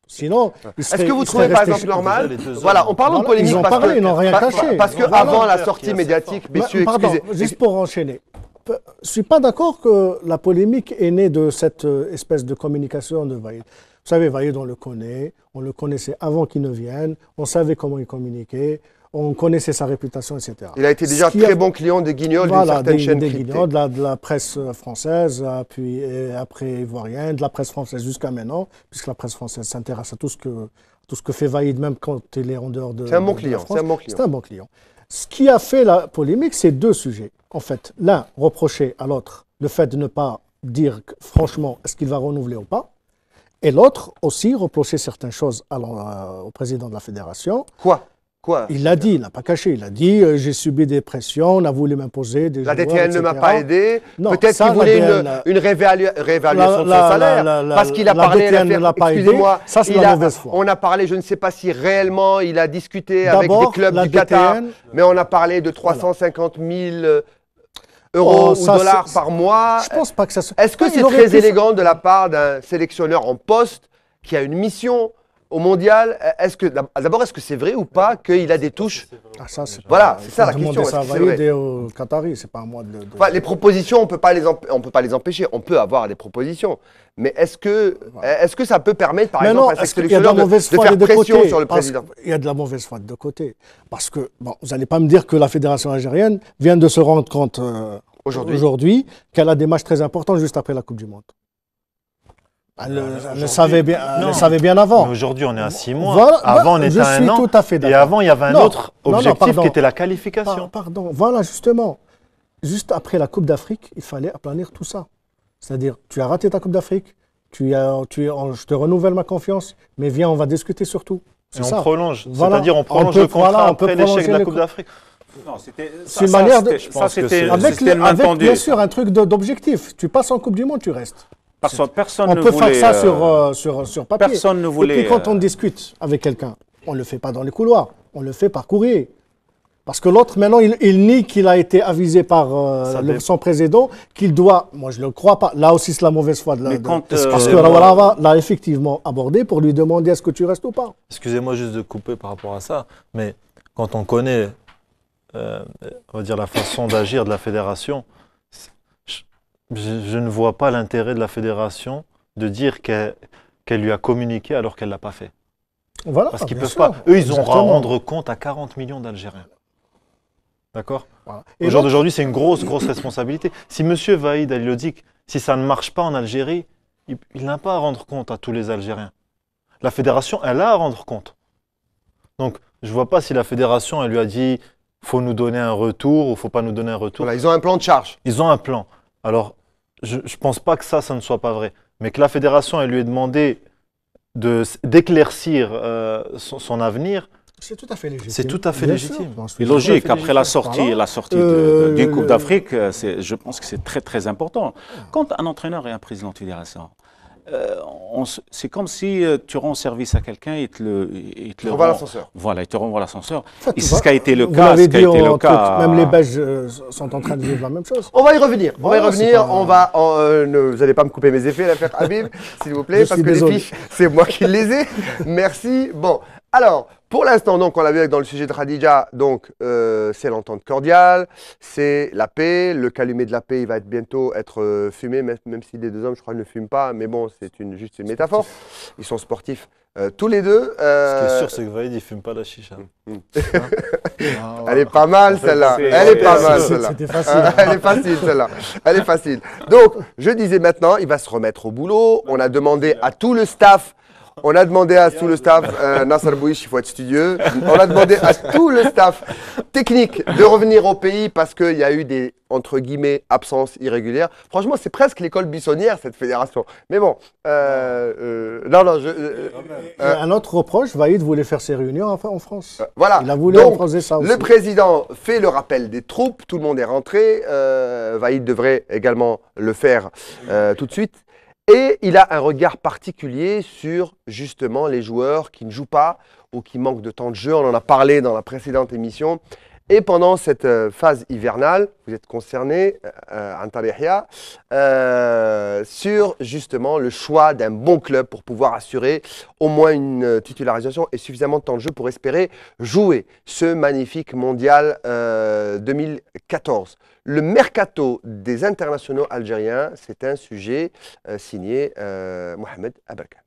Sinon, est-ce que vous trouvez par exemple normal, voilà, en parlant de polémique, ils ont parlé, ils n'ont rien caché. Parce qu'avant la sortie médiatique, messieurs, pardon, juste pour enchaîner, je ne suis pas d'accord que la polémique est née de cette espèce de communication de Vaïd. Vous savez, Vaïd, on le connaissait avant qu'il ne vienne, on savait comment il communiquait, on connaissait sa réputation, etc. Il a été déjà très bon client des guignols d'une certaine chaîne cryptée. De la presse française, puis après ivoirienne, de la presse française jusqu'à maintenant, puisque la presse française s'intéresse à tout ce que fait Vaïd, même quand il est en dehors de. C'est un bon client. C'est un bon client. Ce qui a fait la polémique, c'est deux sujets. En fait, l'un reprochait à l'autre le fait de ne pas dire franchement est-ce qu'il va renouveler ou pas. Et l'autre aussi reprochait certaines choses au président de la fédération. Quoi? Il l'a dit, il n'a pas caché. Il a dit j'ai subi des pressions, on a voulu m'imposer des joueurs, DTN ne m'a pas aidé. Peut-être qu'il voulait une réévaluation de son salaire. Parce qu'il a parlé, excusez-moi, on a parlé, je ne sais pas si réellement il a discuté avec des clubs du Qatar, mais on a parlé de 350 000 euros ou dollars par mois. Je pense pas que ça se... Est-ce que c'est très élégant de la part d'un sélectionneur en poste qui a une mission au mondial? D'abord, est-ce que c'est vrai ou pas qu'il a des touches? Voilà, c'est ça la question. Ça va aider aux Qataris, c'est pas à moi de... Enfin, les propositions, on ne peut pas les empêcher. On peut avoir des propositions. Mais est-ce que ça peut permettre, par exemple, à ces sélectionneurs de faire pression sur le président? Il y a de la mauvaise foi de deux côtés. Parce que, bon, vous n'allez pas me dire que la fédération algérienne vient de se rendre compte aujourd'hui qu'elle a des matchs très importants juste après la Coupe du Monde. Elle le savait bien avant. Aujourd'hui, on est à 6 mois. Voilà, avant, on était à 1 an. Tout à fait d'accord. Et avant, il y avait un autre objectif qui était la qualification. Pardon, voilà, justement. Juste après la Coupe d'Afrique, il fallait aplanir tout ça. C'est-à-dire, tu as raté ta Coupe d'Afrique, je te renouvelle ma confiance, mais viens, on va discuter sur tout. Et on prolonge. Voilà. C'est-à-dire, on prolonge le contrat après l'échec de la Coupe d'Afrique. Non, c'est une manière de. Avec bien sûr un truc d'objectif. Tu passes en Coupe du Monde, tu restes. On peut faire ça sur papier. Personne ne voulait. Et puis quand on discute avec quelqu'un, on ne le fait pas dans les couloirs, on le fait par courrier. Parce que l'autre, maintenant, il nie qu'il a été avisé par son président, qu'il doit. Moi, je ne le crois pas. Là aussi, c'est la mauvaise foi. Parce que Rawarawa l'a effectivement abordé pour lui demander est-ce que tu restes ou pas. Excusez-moi juste de couper par rapport à ça, mais quand on connaît, on va dire, la façon d'agir de la fédération, je ne vois pas l'intérêt de la fédération de dire qu'elle lui a communiqué alors qu'elle ne l'a pas fait. Voilà, parce qu'ils ne peuvent pas. Eux, ils ont à rendre compte à 40 millions d'Algériens. D'accord. Voilà. Au jour d'aujourd'hui, c'est une grosse responsabilité. Si M. Vaïd Alilodzic, si ça ne marche pas en Algérie, il n'a pas à rendre compte à tous les Algériens. La fédération, elle a à rendre compte. Donc, je ne vois pas si la fédération, elle lui a dit faut nous donner un retour ou il ne faut pas nous donner un retour. Voilà, ils ont un plan de charge. Ils ont un plan. Alors, je ne pense pas que ça ne soit pas vrai. Mais que la fédération, elle lui ait demandé d'éclaircir son avenir, c'est tout à fait légitime. C'est tout à fait légitime. C'est logique. Après la sortie d'une Coupe d'Afrique, je pense que c'est très important. Quand un entraîneur et un président de fédération, c'est comme si tu rends service à quelqu'un et il te renvoie l'ascenseur. Voilà, il te renvoie l'ascenseur. En fait, et c'est ce qui a été le vous cas. Même les Belges sont en train de vivre la même chose. On va y revenir. Vous n'allez pas me couper mes effets, l'affaire Habib, s'il vous plaît, parce que les fiches, c'est moi qui les ai. Merci. Bon, alors, pour l'instant, donc, on l'a vu dans le sujet de Khadija, donc c'est l'entente cordiale, c'est la paix, le calumet de la paix, il va bientôt être fumé, même si les deux hommes, je crois, ne fument pas, mais bon, c'est juste une métaphore. Ils sont sportifs tous les deux. Ce qui est sûr, c'est que Vaïd, il ne fume pas la chicha. Elle est pas mal, celle-là. Elle est pas mal, celle-là. C'était facile. Elle est facile, celle-là. Elle est facile. Donc, je disais maintenant, il va se remettre au boulot. On a demandé à tout le staff. Nasser Bouich, il faut être studieux. On a demandé à tout le staff technique de revenir au pays parce qu'il y a eu des, entre guillemets, absences irrégulières. Franchement, c'est presque l'école buissonnière, cette fédération. Mais bon, un autre reproche, Vaïd voulait faire ses réunions en France. Voilà. Il a voulu imposer ça aussi. Le président fait le rappel des troupes, tout le monde est rentré. Vaïd devrait également le faire tout de suite. Et il a un regard particulier sur justement les joueurs qui ne jouent pas ou qui manquent de temps de jeu. On en a parlé dans la précédente émission. Et pendant cette phase hivernale, vous êtes concerné, Antar Yahya, sur justement le choix d'un bon club pour pouvoir assurer au moins une titularisation et suffisamment de temps de jeu pour espérer jouer ce magnifique mondial 2014. Le mercato des internationaux algériens, c'est un sujet signé Mohamed Aberkan.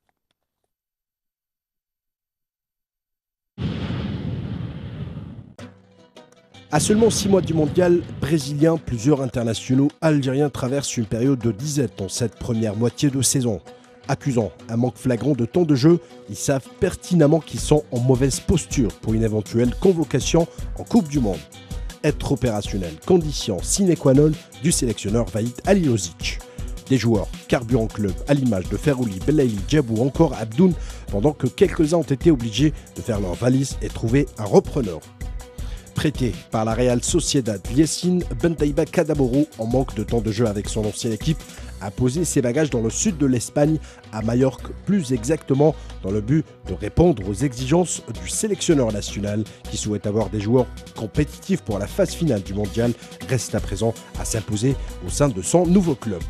À seulement 6 mois du mondial brésilien, plusieurs internationaux algériens traversent une période de disette en cette première moitié de saison. Accusant un manque flagrant de temps de jeu, ils savent pertinemment qu'ils sont en mauvaise posture pour une éventuelle convocation en Coupe du Monde. Être opérationnel, condition sine qua non du sélectionneur Vahid Halilović. Des joueurs carburant club à l'image de Ferrouli, Belaïli, Djabou ou encore Abdoun, pendant que quelques-uns ont été obligés de faire leur valise et trouver un repreneur. Prêté par la Real Sociedad, Yacine Bentaïba Kadaboro, en manque de temps de jeu avec son ancienne équipe, a posé ses bagages dans le sud de l'Espagne, à Majorque plus exactement, dans le but de répondre aux exigences du sélectionneur national qui souhaite avoir des joueurs compétitifs pour la phase finale du mondial, reste à présent à s'imposer au sein de son nouveau club.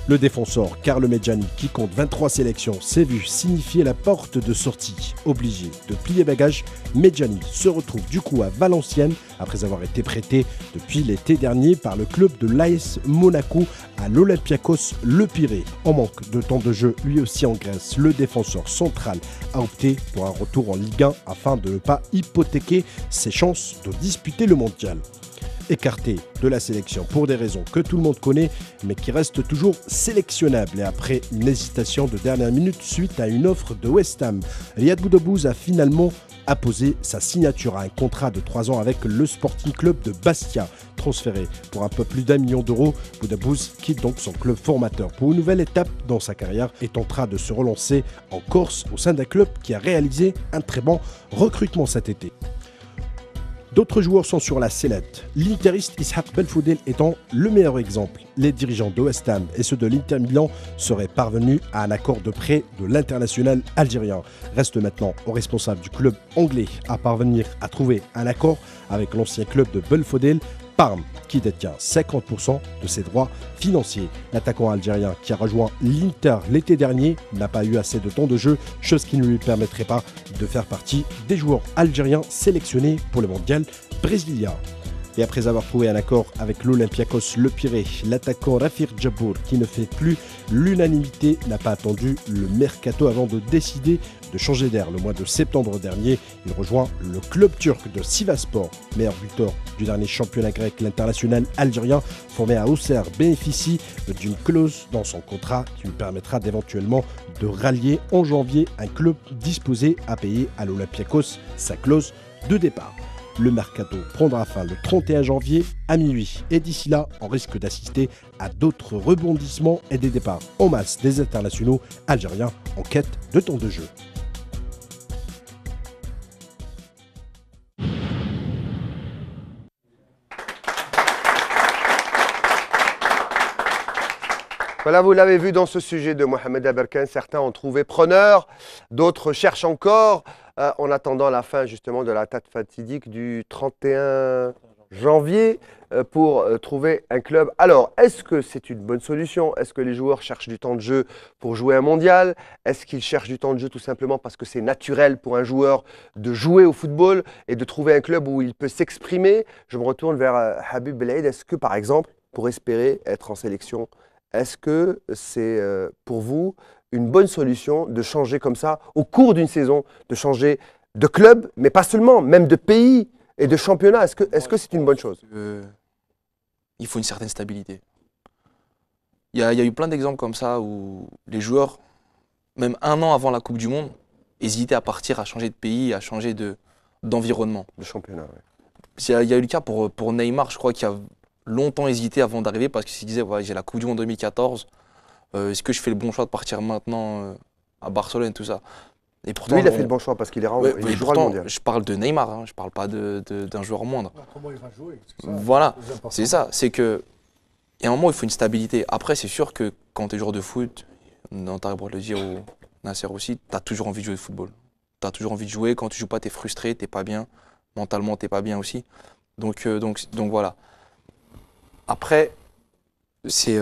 Le défenseur Carlo Medjani, qui compte 23 sélections, s'est vu signifier la porte de sortie. Obligé de plier bagages, Medjani se retrouve du coup à Valenciennes après avoir été prêté depuis l'été dernier par le club de l'AS Monaco à l'Olympiakos Le Pirée. En manque de temps de jeu, lui aussi en Grèce, le défenseur central a opté pour un retour en Ligue 1 afin de ne pas hypothéquer ses chances de disputer le mondial. Écarté de la sélection pour des raisons que tout le monde connaît, mais qui restent toujours sélectionnables. Et après une hésitation de dernière minute suite à une offre de West Ham, Riyad Boudebouz a finalement apposé sa signature à un contrat de 3 ans avec le Sporting Club de Bastia. Transféré pour un peu plus d'1 million d'euros, Boudebouz quitte donc son club formateur pour une nouvelle étape dans sa carrière et tentera de se relancer en Corse au sein d'un club qui a réalisé un très bon recrutement cet été. D'autres joueurs sont sur la sellette, l'Interiste Ishaq Belfoudel étant le meilleur exemple. Les dirigeants de West Ham et ceux de l'Inter Milan seraient parvenus à un accord de prêt de l'international algérien. Reste maintenant aux responsables du club anglais à parvenir à trouver un accord avec l'ancien club de Belfoudel, Parme, qui détient 50% de ses droits financiers. L'attaquant algérien qui a rejoint l'Inter l'été dernier n'a pas eu assez de temps de jeu, chose qui ne lui permettrait pas de faire partie des joueurs algériens sélectionnés pour le mondial brésilien. Et après avoir trouvé un accord avec l'Olympiakos Le Pirée, l'attaquant Rafir Djabour, qui ne fait plus l'unanimité, n'a pas attendu le mercato avant de décider de changer d'air. Le mois de septembre dernier, il rejoint le club turc de Sivasspor, meilleur buteur du dernier championnat grec. L'international algérien formé à Auxerre bénéficie d'une clause dans son contrat qui lui permettra d'éventuellement de rallier en janvier un club disposé à payer à l'Olympiakos sa clause de départ. Le mercato prendra fin le 31 janvier à minuit. Et d'ici là, on risque d'assister à d'autres rebondissements et des départs en masse des internationaux algériens en quête de temps de jeu. Voilà, vous l'avez vu dans ce sujet de Mohamed Aberkan, certains ont trouvé preneur, d'autres cherchent encore, en attendant la fin justement de la date fatidique du 31 janvier pour trouver un club. Alors, est-ce que c'est une bonne solution? Est-ce que les joueurs cherchent du temps de jeu pour jouer un mondial? Est-ce qu'ils cherchent du temps de jeu tout simplement parce que c'est naturel pour un joueur de jouer au football et de trouver un club où il peut s'exprimer? Je me retourne vers Habib Belaïd. Est-ce que par exemple, pour espérer être en sélection, est-ce que c'est pour vous une bonne solution de changer comme ça, au cours d'une saison, de changer de club, mais pas seulement, même de pays et de championnat? Est-ce que c'est une bonne chose? Il faut une certaine stabilité. Il y a eu plein d'exemples comme ça où les joueurs, même 1 an avant la Coupe du Monde, hésitaient à partir, à changer de pays, à changer d'environnement. Le championnat, oui. Il y a eu le cas pour Neymar, je crois qu'il a longtemps hésité avant d'arriver parce qu'il se disait ouais, j'ai la Coupe du Monde 2014, est-ce que je fais le bon choix de partir maintenant à Barcelone, tout ça. Et pourtant, lui, il a fait le bon choix parce qu'il est rare, il jouera le mondial. Je parle de Neymar, hein, je ne parle pas d'un joueur moindre. Comment il va jouer? Voilà, c'est ça. C'est que il y a un moment où il faut une stabilité. Après, c'est sûr que quand tu es joueur de foot, on t'a le droit de le dire, ou Nasser aussi, tu as toujours envie de jouer au football. Tu as toujours envie de jouer. Quand tu joues pas, tu es frustré, tu n'es pas bien. Mentalement, tu n'es pas bien aussi. Donc voilà. Après, c'est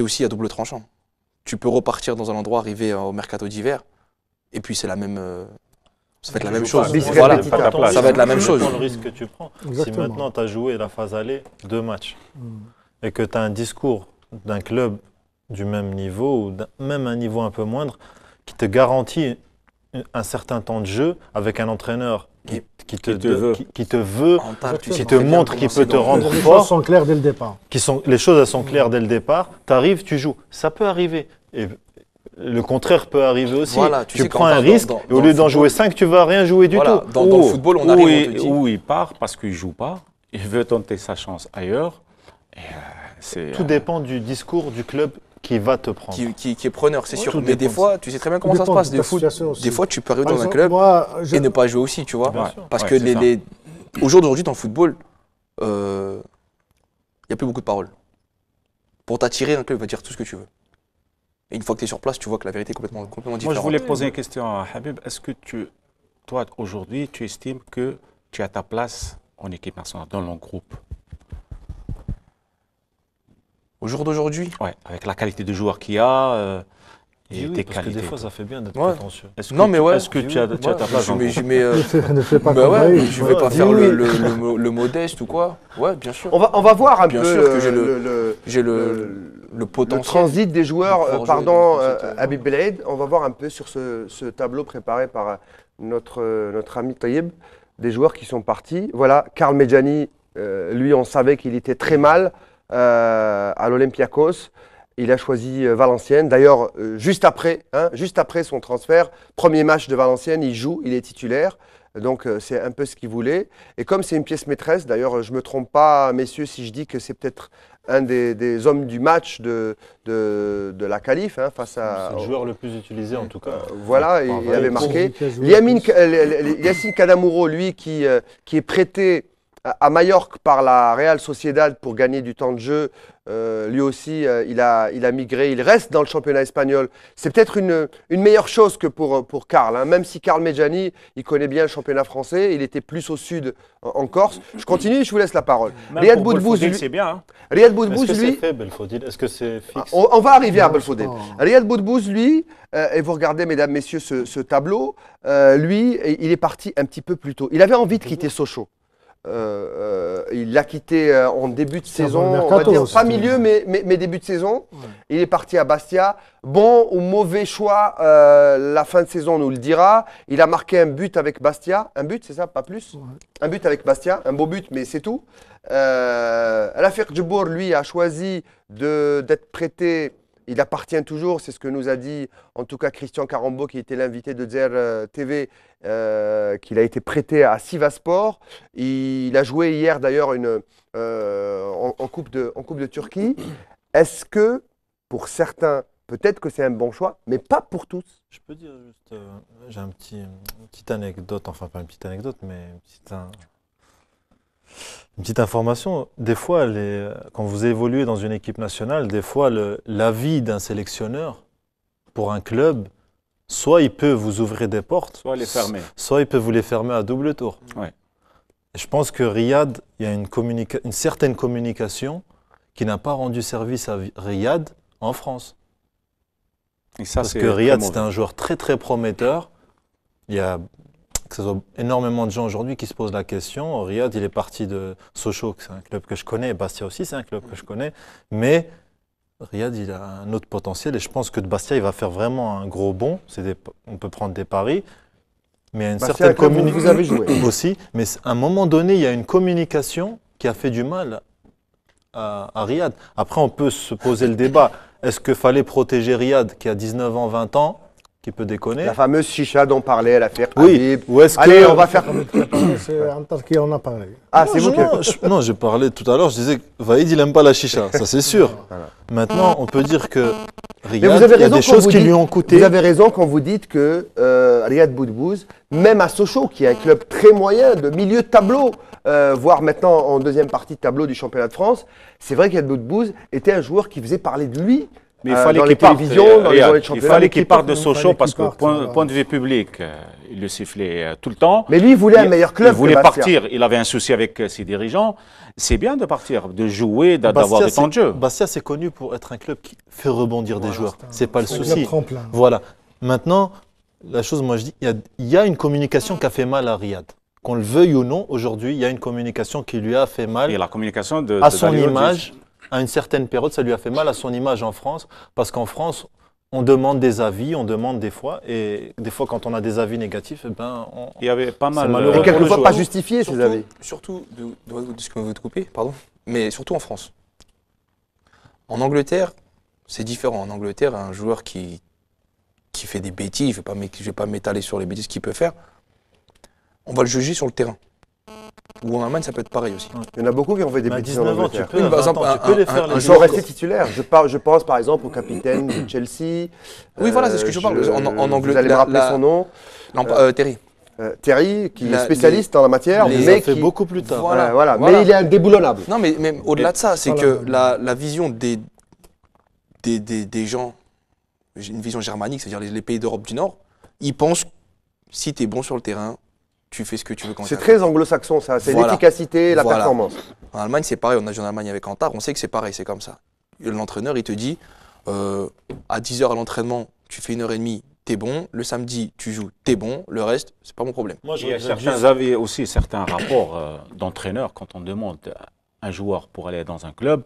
aussi à double tranchant. Tu peux repartir dans un endroit, arriver au mercato d'hiver, et puis c'est la même. Ça va être la même chose. Voilà, ça va être la même chose. Le risque que tu prends. Exactement. Si maintenant tu as joué la phase aller 2 matchs et que tu as un discours d'un club du même niveau ou même un niveau un peu moindre qui te garantit un certain temps de jeu avec un entraîneur qui te veut, qui te montre qu'il peut te rendre Les choses fort. sont claires dès le départ. Les choses elles sont claires dès le départ. Tu arrives, tu joues. Ça peut arriver. Et le contraire peut arriver aussi. Voilà, tu sais, prends un risque et au lieu d'en jouer 5, tu vas rien jouer du tout. Dans le football, on arrive, on te dit. Où il part parce qu'il ne joue pas, il veut tenter sa chance ailleurs. Tout dépend du discours du club qui va te prendre. Qui est preneur, c'est sûr. tout Mais des dépend fois, tu sais très bien comment ça se passe. Des fois, tu peux arriver dans un club et ne pas jouer aussi, tu vois. Parce que au jour d'aujourd'hui, dans le football, il n'y a plus beaucoup de paroles. Pour t'attirer, un club va dire tout ce que tu veux. Et une fois que tu es sur place, tu vois que la vérité est complètement différente. Moi, je voulais poser une question à Habib. Est-ce que toi, aujourd'hui, tu estimes que tu as ta place en équipe nationale, dans le groupe? Au jour d'aujourd'hui? Ouais, avec la qualité de joueur qu'il y a et tes parce qualités. que des fois, ça fait bien d'être prétentieux. Est-ce que tu as ta place en groupe? Ne fais pas Bah comme ouais, Brahim. je vais pas faire le modeste ou quoi. Ouais, bien sûr. On va voir un Bien peu sûr que j'ai le potentiel. le transit des joueurs, pour pardon, jouer dans cette, Habib Belaid. On va voir un peu sur ce tableau préparé par notre ami Taïeb, des joueurs qui sont partis. Voilà, Karl Medjani, lui, on savait qu'il était très mal à l'Olympiakos. Il a choisi Valenciennes. D'ailleurs, juste après son transfert, premier match de Valenciennes, il joue, il est titulaire. Donc, c'est un peu ce qu'il voulait. Et comme c'est une pièce maîtresse, d'ailleurs, je ne me trompe pas, messieurs, si je dis que c'est peut-être un des hommes du match de la qualif face à. C'est le joueur le plus utilisé, en tout cas. Voilà, il avait marqué. Yacine Kadamuro, lui, qui est prêté à Majorque par la Real Sociedad pour gagner du temps de jeu, lui aussi, il a migré, il reste dans le championnat espagnol. C'est peut-être une meilleure chose que pour Karl, hein. Même si Karl Medjani, il connaît bien le championnat français, il était plus au sud en Corse. Je continue, je vous laisse la parole. Riyad Boudbouz, lui, c'est bien. Hein. Riyad Boudbouz, Est-ce que lui, c'est fait, Belfodil? Est-ce que c'est fixe? on va arriver à Belfodil. Riyad Boudbouz, lui, et vous regardez, mesdames, messieurs, ce tableau, lui, il est parti un petit peu plus tôt. Il avait envie de quitter Sochaux. Il l'a quitté en début de saison, on va dire pas milieu, mais début de saison. Ouais. Il est parti à Bastia. Bon ou mauvais choix, la fin de saison nous le dira. Il a marqué un but avec Bastia. Un but, c'est ça, pas plus? Ouais. Un but avec Bastia, un beau but, mais c'est tout. Rafik Djibour, lui, a choisi d'être prêté. Il appartient toujours, c'est ce que nous a dit en tout cas Christian Carambeau, qui était l'invité de Zer TV, qu'il a été prêté à Sivasspor. Il a joué hier d'ailleurs en coupe de Turquie. Est-ce que pour certains, peut-être que c'est un bon choix, mais pas pour tous? Je peux dire juste, j'ai une petite anecdote, enfin pas une petite anecdote, mais une petite information. Des fois, quand vous évoluez dans une équipe nationale, des fois, l'avis d'un sélectionneur pour un club, soit il peut vous ouvrir des portes, soit il peut vous les fermer à double tour. Ouais. Je pense que Riyad, il y a une certaine communication qui n'a pas rendu service à Riyad en France. Et ça, parce que Riyad, c'était un joueur très très prometteur. Il y a énormément de gens aujourd'hui qui se posent la question. Riyad, il est parti de Sochaux, c'est un club que je connais. Bastia aussi, c'est un club que je connais. Mais Riyad, il a un autre potentiel. Et je pense que de Bastia, il va faire vraiment un gros bond. On peut prendre des paris. Mais il y a une certaine communication. Vous avez joué aussi. Mais à un moment donné, il y a une communication qui a fait du mal à Riyad. Après, on peut se poser le débat. Est-ce qu'il fallait protéger Riyad, qui a 19 ans, 20 ans, qui peut déconner? La fameuse chicha dont parlait la Habib. Oui. Allez, on va faire. C'est Antar qui en a parlé. Ah, c'est vous qui. Non, j'ai parlé tout à l'heure, je disais que Vaïd, il n'aime pas la chicha, ça c'est sûr. Voilà. Maintenant, on peut dire que Riyad, il y a des choses qui lui ont coûté. Vous avez raison quand vous dites que Riyad Boudbouz, même à Sochaux, qui est un club très moyen, de milieu de tableau, voir maintenant en deuxième partie de tableau du championnat de France, c'est vrai qu'Ed Boudbouz était un joueur qui faisait parler de lui. Mais il fallait dans qu'il les parte, télévisions, dans les journées de il championnat. fallait qu'il parte de Sochaux fallait parce qu'il que parte, point de vue public, il le sifflait tout le temps. Mais lui, il voulait un meilleur club. Il voulait que Bastia. partir, il avait un souci avec ses dirigeants. C'est bien de partir, de jouer, d'avoir Bastia, des temps de jeu. Bastia, c'est connu pour être un club qui fait rebondir des joueurs. C'est pas le C'est un souci. club tremplin. Voilà. Maintenant, la chose, moi je dis, il y a une communication qui a fait mal à Riyad. Qu'on le veuille ou non, aujourd'hui, il y a une communication qui lui a fait mal Et la communication à son Dario image. À une certaine période, ça lui a fait mal à son image en France. Parce qu'en France, on demande des avis, on demande des fois. Et des fois, quand on a des avis négatifs, eh ben, il y avait pas mal. malheureux. Et pour quelquefois le pas joueur. justifié, ces avis. Surtout, de ce que vous coupez, pardon, mais surtout en France. En Angleterre, c'est différent. En Angleterre, un joueur qui fait des bêtises, je ne vais pas m'étaler sur les bêtises qu'il peut faire, on va le juger sur le terrain. Ou en Allemagne, ça peut être pareil aussi. Il y en a beaucoup qui ont fait des Mais à bêtises en 19 ans, tu Angleterre. peux, à par 20 exemple, ans, tu peux les faire. un les Ils sont joueur- restés titulaires. Je pense par exemple au capitaine de Chelsea. Oui, voilà, c'est ce que je parle. En Vous Angleterre, allez me rappeler son nom. Non, Terry. Terry, qui est La- spécialiste en la matière, les- Il mais a fait qui... beaucoup plus tard. Voilà. Voilà. Voilà. Mais il est indéboulonnable. Non, mais au-delà de ça, c'est Pas que la la vision des gens, une vision germanique, c'est-à-dire les pays d'Europe du Nord, ils pensent si tu es bon sur le terrain, tu fais ce que tu veux quand C'est t'es très anglo-saxon, ça. C'est Voilà. l'efficacité, la Voilà. performance. En Allemagne, c'est pareil. On a joué en Allemagne avec Antar. On sait que c'est pareil, c'est comme ça. L'entraîneur, il te dit à 10h à l'entraînement, tu fais 1h30, t'es bon. Le samedi, tu joues, t'es bon. Le reste, c'est pas mon problème. Moi, Il y a regrette certains juste- avis aussi, certains rapports d'entraîneurs. Quand on demande un joueur pour aller dans un club,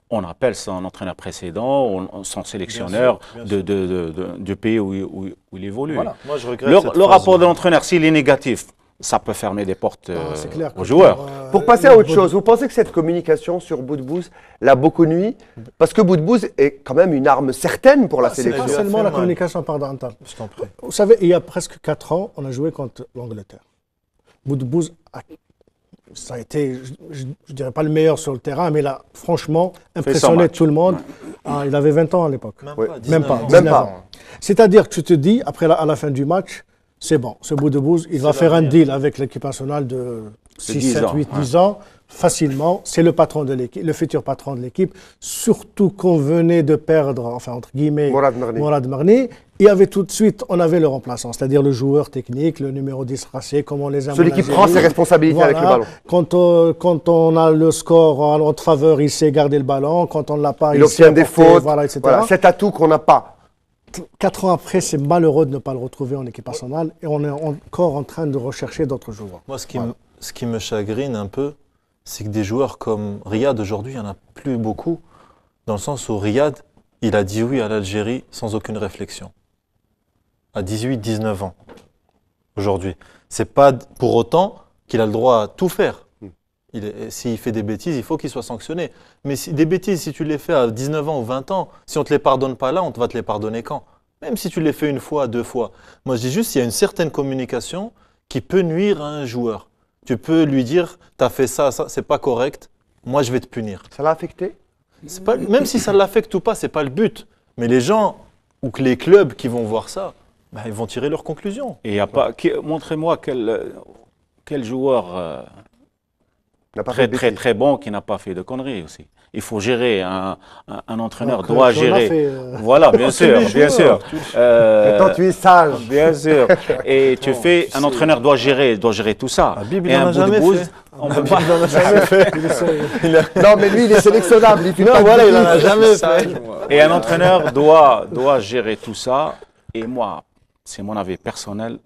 on appelle son entraîneur précédent, son sélectionneur Bien sûr, du pays où il évolue. Voilà. Moi, je regrette Le cette rapport phrase. de l'entraîneur, s'il est négatif, ça peut fermer des portes C'est clair que aux joueurs. Pour passer à autre chose, vous pensez que cette communication sur Boudbouz l'a beaucoup nuit? Parce que Boudbouz est quand même une arme certaine pour la C'est sélection. pas lui a seulement fait la mal. communication parental. Je t'en prie. Vous savez, il y a presque 4 ans, on a joué contre l'Angleterre. Boudbouz, ça a été, je dirais pas le meilleur sur le terrain, mais il a franchement impressionné match. tout le monde. Ah, il avait 20 ans à l'époque. Même Oui. pas. Même 19 pas. ans. Même 19 pas. ans. C'est-à-dire que tu te dis, à la fin du match, c'est bon, ce Boudbouz, il va faire un deal avec l'équipe nationale de 6, 10 7, ans, 8, ouais. 10 ans, facilement. C'est le patron de l'équipe, le futur patron de l'équipe. Surtout qu'on venait de perdre, enfin, entre guillemets, Morad Marni. Morad Marni. Et avait tout de suite, on avait le remplaçant, c'est-à-dire le joueur technique, le numéro 10 racé, comme on les aime. Celui en qui Algérie. prend ses responsabilités avec le Voilà. ballon. Quand on a le score en notre faveur, il sait garder le ballon. Quand on ne l'a pas, Il sait obtient des apporter, fautes. voilà, etc. Voilà, cet atout qu'on n'a pas. 4 ans après, c'est malheureux de ne pas le retrouver en équipe nationale et on est encore en train de rechercher d'autres joueurs. Moi, ce qui me chagrine un peu, c'est que des joueurs comme Riyad, aujourd'hui, il n'y en a plus beaucoup, dans le sens où Riyad, il a dit oui à l'Algérie sans aucune réflexion. À 18, 19 ans, aujourd'hui. C'est pas pour autant qu'il a le droit à tout faire. S'il fait des bêtises, il faut qu'il soit sanctionné. Mais des bêtises, si tu les fais à 19 ans ou 20 ans, si on ne te les pardonne pas là, on va te les pardonner quand? Même si tu les fais une fois, 2 fois. Moi, je dis juste qu'il y a une certaine communication qui peut nuire à un joueur. Tu peux lui dire, tu as fait ça, c'est pas correct, moi je vais te punir. Ça l'a affecté? Même si ça l'affecte ou pas, c'est pas le but. Mais les gens ou que les clubs qui vont voir ça, ben, ils vont tirer leurs conclusions. Et il y a pas. Montrez-moi quel joueur Il n'a pas fait très de très bêtises. très bon qui n'a pas fait de conneries aussi. Il faut gérer. Un entraîneur Donc, doit tu en as gérer. fait, Voilà, bien sûr, bien sûr. Maintenant, tu es sage. Bien sûr. Et tu fais. Un entraîneur doit gérer tout ça. Habib, il Et en un a jamais Boudbouz, fait. on peut pas. Non, mais lui, il est sélectionnable. Il fait pas de voilà, il en bêtises. a jamais fait. Et un entraîneur doit gérer tout ça. Et moi, c'est mon avis personnel,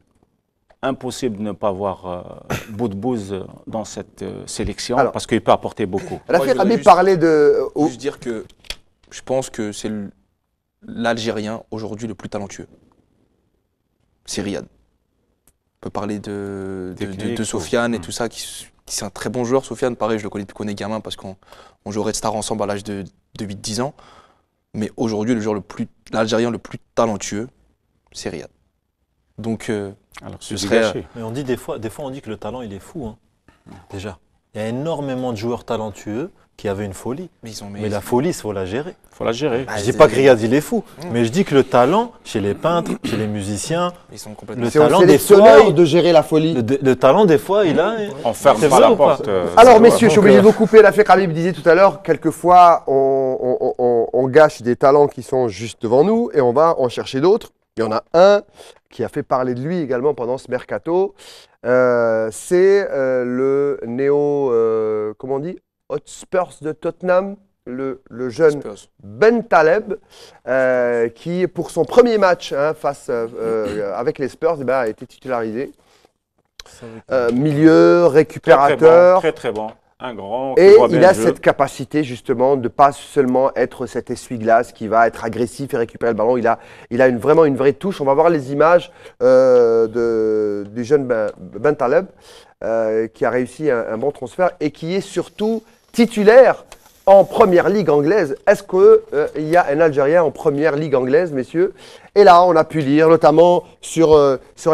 impossible de ne pas voir Boudbouz dans cette sélection Alors, parce qu'il peut apporter beaucoup. Rafik je voudrais Habib juste- parlait de. Juste dire que je pense que c'est l'Algérien aujourd'hui le plus talentueux. C'est Riyad. On peut parler de Technique, Sofiane et tout ça, qui c'est un très bon joueur. Sofiane, pareil, je le connais depuis qu'on est gamin parce qu'on jouait au Red Star ensemble à l'âge de 8-10 ans. Mais aujourd'hui, l'Algérien le plus talentueux, c'est Riyad. Donc, Alors, ce c'est serait, gâché. Mais on dit des fois on dit que le talent, il est fou. Hein. Déjà. Il y a énormément de joueurs talentueux qui avaient une folie. Mais la folie, il faut la gérer. Il faut la gérer. Je dis pas que Riyad il est fou, mais je dis que le talent chez les peintres, chez les musiciens, Ils sont complètement. le C'est au talent des fois, sélectionneur de gérer la folie. le talent des fois, il a. On ferme C'est pas vrai la ou pas porte. Alors messieurs, je suis obligé de vous couper. Rafik Habib disait tout à l'heure, quelquefois on gâche des talents qui sont juste devant nous et on va en chercher d'autres. Il y en a un qui a fait parler de lui également pendant ce mercato. C'est le comment on dit, Hotspurs de Tottenham, le jeune Spurs. Ben Taleb, qui pour son premier match avec les Spurs a été titularisé. Milieu, récupérateur. Très bon. Un grand. Et qui voit il bien a le jeu. cette capacité justement de pas seulement être cet essuie-glace qui va être agressif et récupérer le ballon. Il a vraiment une vraie touche. On va voir les images du jeune Ben Taleb qui a réussi un bon transfert et qui est surtout titulaire en première ligue anglaise. Est-ce qu'il y a un Algérien en première ligue anglaise, messieurs? Et là, on a pu lire, notamment sur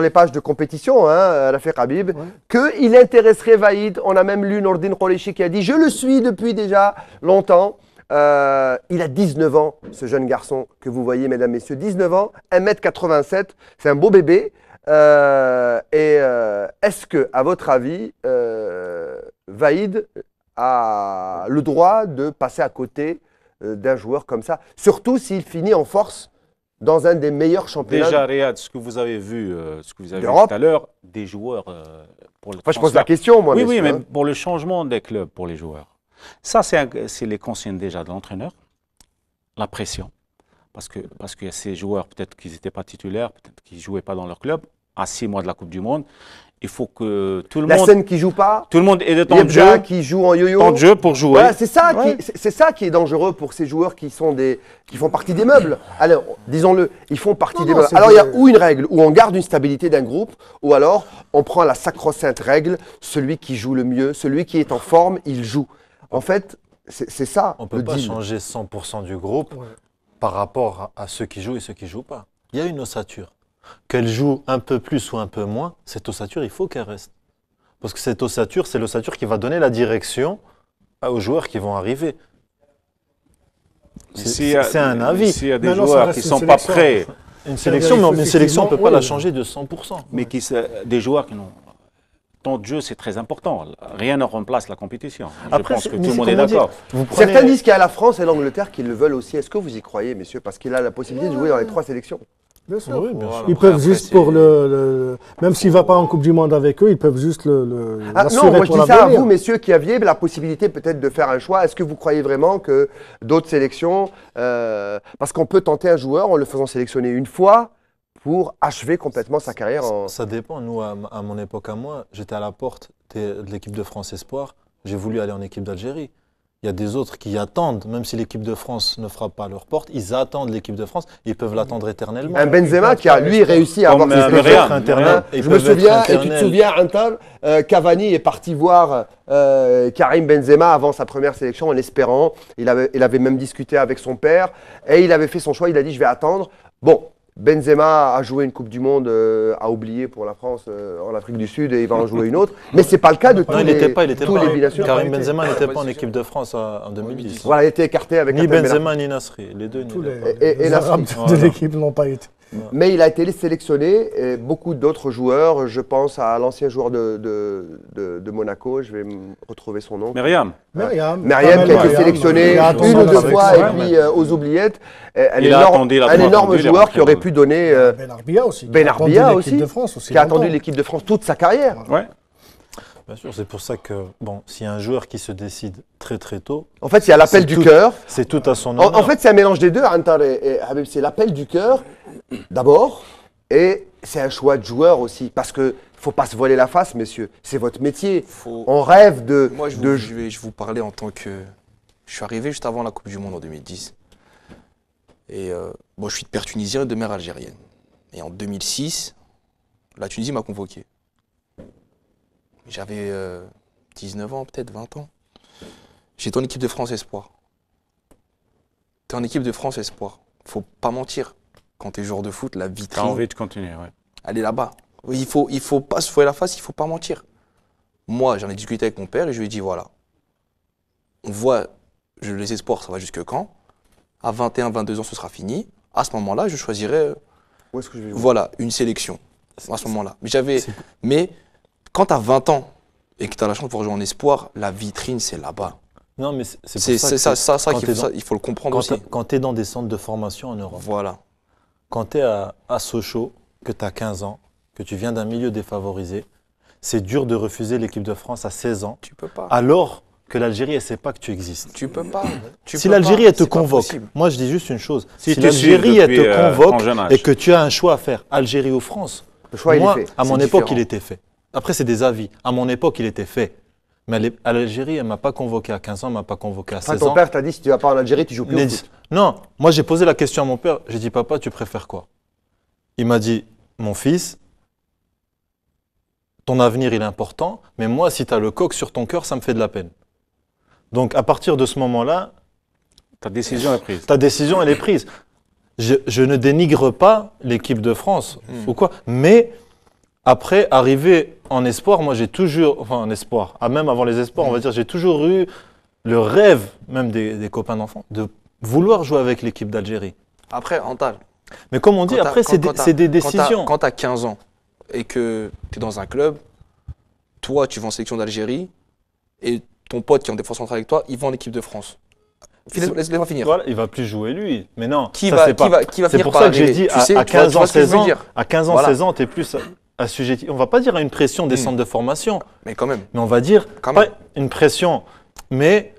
les pages de compétition, Rafik Habib, qu'il intéresserait Vaïd. On a même lu Nordin Kholechi qui a dit « Je le suis depuis déjà longtemps ». Il a 19 ans, ce jeune garçon que vous voyez, mesdames, messieurs. 19 ans, 1m87, c'est un beau bébé. Est-ce que, à votre avis, Vaïd a le droit de passer à côté d'un joueur comme ça, surtout s'il finit en force dans un des meilleurs championnats? Déjà, Riyad, ce que vous avez vu, tout d'Europe. à l'heure, des joueurs pour le Enfin, je pose transfert. la question, moi. Oui, messieurs, mais hein. pour le changement des clubs pour les joueurs. Ça, c'est les consignes déjà de l'entraîneur. La pression. Parce qu'il y a ces joueurs, peut-être qu'ils n'étaient pas titulaires, peut-être qu'ils ne jouaient pas dans leur club, à 6 mois de la Coupe du Monde. Il faut que tout le La monde, scène qui joue pas, tout le monde ait de temps de Yebda jeu, qui joue en yo-yo. temps de jeu pour jouer. Voilà, c'est ça, Ouais. c'est ça qui est dangereux pour ces joueurs qui font partie des meubles. Alors, disons-le, ils font partie des meubles. c'est Alors, il y a des- ou une règle où on garde une stabilité d'un groupe, ou alors on prend la sacro-sainte règle, celui qui joue le mieux, celui qui est en forme, il joue. En fait, c'est ça On ne peut le pas deal. changer 100% du groupe Ouais. par rapport à ceux qui jouent et ceux qui ne jouent pas. Il y a une ossature. Qu'elle joue un peu plus ou un peu moins, cette ossature, il faut qu'elle reste. Parce que cette ossature, c'est l'ossature qui va donner la direction aux joueurs qui vont arriver. C'est un avis. S'il y a des Maintenant, ça joueurs reste qui une ne sont pas sélection. prêts, Une sélection, mais une sélection, on ne peut pas oui. la changer de 100%. mais des joueurs qui n'ont. Temps de jeu, c'est très important. Rien ne remplace la compétition. Après, Je pense que mais tout le c'est monde est comment dire, d'accord. vous prenez- Certains disent qu'il y a la France et l'Angleterre qui le veulent aussi. Est-ce que vous y croyez, messieurs? Parce qu'il a la possibilité de jouer dans les 3 sélections. Bien sûr. Oui, bien sûr. Ils peuvent juste pour même s'il ne va pas en Coupe du Monde avec eux, ils peuvent juste Ah, non, l'assurer moi je pour dis ça à l'avenir. vous, messieurs, qui aviez la possibilité peut-être de faire un choix. Est-ce que vous croyez vraiment que d'autres sélections, parce qu'on peut tenter un joueur en le faisant sélectionner une fois pour achever complètement sa carrière en... Ça dépend. Nous, à mon époque, à moi, j'étais à la porte de l'équipe de France Espoir. J'ai voulu aller en équipe d'Algérie. Il y a des autres qui attendent, même si l'équipe de France ne frappe pas à leur porte, ils attendent l'équipe de France. Ils peuvent l'attendre éternellement. Un Benzema qui a lui réussi à avoir Comme, ses Myriam. sélections. Internet. Ils Je me peuvent être souviens, et tu te éternels. souviens, Antal, Cavani est parti voir Karim Benzema avant sa première sélection en espérant. Il avait même discuté avec son père et il avait fait son choix. Il a dit je vais attendre. Bon, Benzema a joué une Coupe du Monde à oublier pour la France en Afrique du Sud et il va en jouer une autre. Mais c'est pas le cas de tous Non, il n'était pas. Il était tous pas. les binationaux. Karim Benzema n'était pas en équipe de France en 2010. Voilà, il était écarté avec Ni Atem Bella. Benzema ni Nasri. Les deux Tous n'y les, étaient pas. Et les Nasri. Arabes de Voilà. l'équipe n'ont pas été. Mais il a été sélectionné et beaucoup d'autres joueurs. Je pense à l'ancien joueur de Monaco. Je vais me retrouver son nom. Myriam, Myriam qui a été sélectionné Il a attendu une ou deux avec fois ça, et puis aux oubliettes. Un Il a attendu, il a un attendu, énorme il a joueur rentré qui aurait dans pu donner, Ben Arbia aussi. Ben qui a attendu Arbia l'équipe aussi, de France aussi qui a attendu longtemps. l'équipe de France toute sa carrière. ouais. Bien sûr, c'est pour ça que, bon, s'il y a un joueur qui se décide très très tôt, En fait, il y a l'appel C'est du tout. cœur. c'est tout à son En honneur. fait, c'est un mélange des deux, Antar et Habib. C'est l'appel du cœur, d'abord, et c'est un choix de joueur aussi. Parce qu'il ne faut pas se voiler la face, messieurs. C'est votre métier. On rêve de. Moi, je de- vais vous parler en tant que. Je suis arrivé juste avant la Coupe du Monde en 2010. Et bon, je suis de père tunisien et de mère algérienne. Et en 2006, la Tunisie m'a convoqué. J'avais 19 ans, peut-être 20 ans. J'étais en équipe de France Espoir. T'es en équipe de France Espoir. Faut pas mentir. Quand t'es joueur de foot, la Tu as vitrine, envie de continuer, ouais. elle est là-bas. Il faut pas se fouer la face, il faut pas mentir. Moi, j'en ai discuté avec mon père et je lui ai dit, voilà, on voit, les espoirs, ça va jusque quand? À 21, 22 ans, ce sera fini. À ce moment-là, je choisirai Où est-ce que je vais jouer? voilà, une sélection. À ce moment-là. Mais quand tu as 20 ans et que tu as la chance de pouvoir jouer en espoir, la vitrine, c'est là-bas. Non, mais c'est pour C'est ça ça, quand il faut le comprendre aussi. quand tu es dans des centres de formation en Europe, Voilà. quand tu es à Sochaux, que tu as 15 ans, que tu viens d'un milieu défavorisé, c'est dur de refuser l'équipe de France à 16 ans, Tu peux pas. alors que l'Algérie, elle ne sait pas que tu existes. Tu peux pas. Si l'Algérie, elle te c'est pas convoque, possible. moi je dis juste une chose, Si si tu suis l'Algérie, elle depuis, te ton convoque jeune âge. et que tu as un choix à faire, Algérie ou France, Le choix, moi, il est fait. à mon C'est époque, différent. il était fait. Après, c'est des avis. À mon époque, il était fait. Mais à l'Algérie, elle ne m'a pas convoqué à 15 ans, elle ne m'a pas convoqué à Enfin, 16 ton ans. père t'a dit, si tu vas pas en Algérie, tu joues plus au foot. Non, moi j'ai posé la question à mon père, j'ai dit papa, tu préfères quoi? Il m'a dit, mon fils, ton avenir il est important, mais moi si tu as le coq sur ton cœur, ça me fait de la peine. Donc à partir de ce moment-là, Ta décision est prise. ta décision elle est prise. Je ne dénigre pas l'équipe de France ou quoi, mais après arriver en espoir, moi j'ai toujours, enfin en espoir, même avant les espoirs, on va dire, j'ai toujours eu le rêve, même des copains d'enfants, de vouloir jouer avec l'équipe d'Algérie. Après, Antal, Mais comme on dit, après, c'est des décisions. Quand tu as 15 ans et que tu es dans un club, toi, tu vas en sélection d'Algérie et ton pote qui est en défense centrale avec toi, il va en équipe de France. Laisse-les finir. Voilà, il va plus jouer lui. Mais non, Qui ça, va c'est pas- finir C'est pour par ça que j'ai arriver? dit, Tu sais, à tu vois 15 ans, ce que je 16 veux ans, dire. à 15 ans, Voilà. 16 ans, tu es plus assujetti. On va pas dire à une pression des centres de formation, Mais quand même. mais on va dire Quand pas même. une pression, mais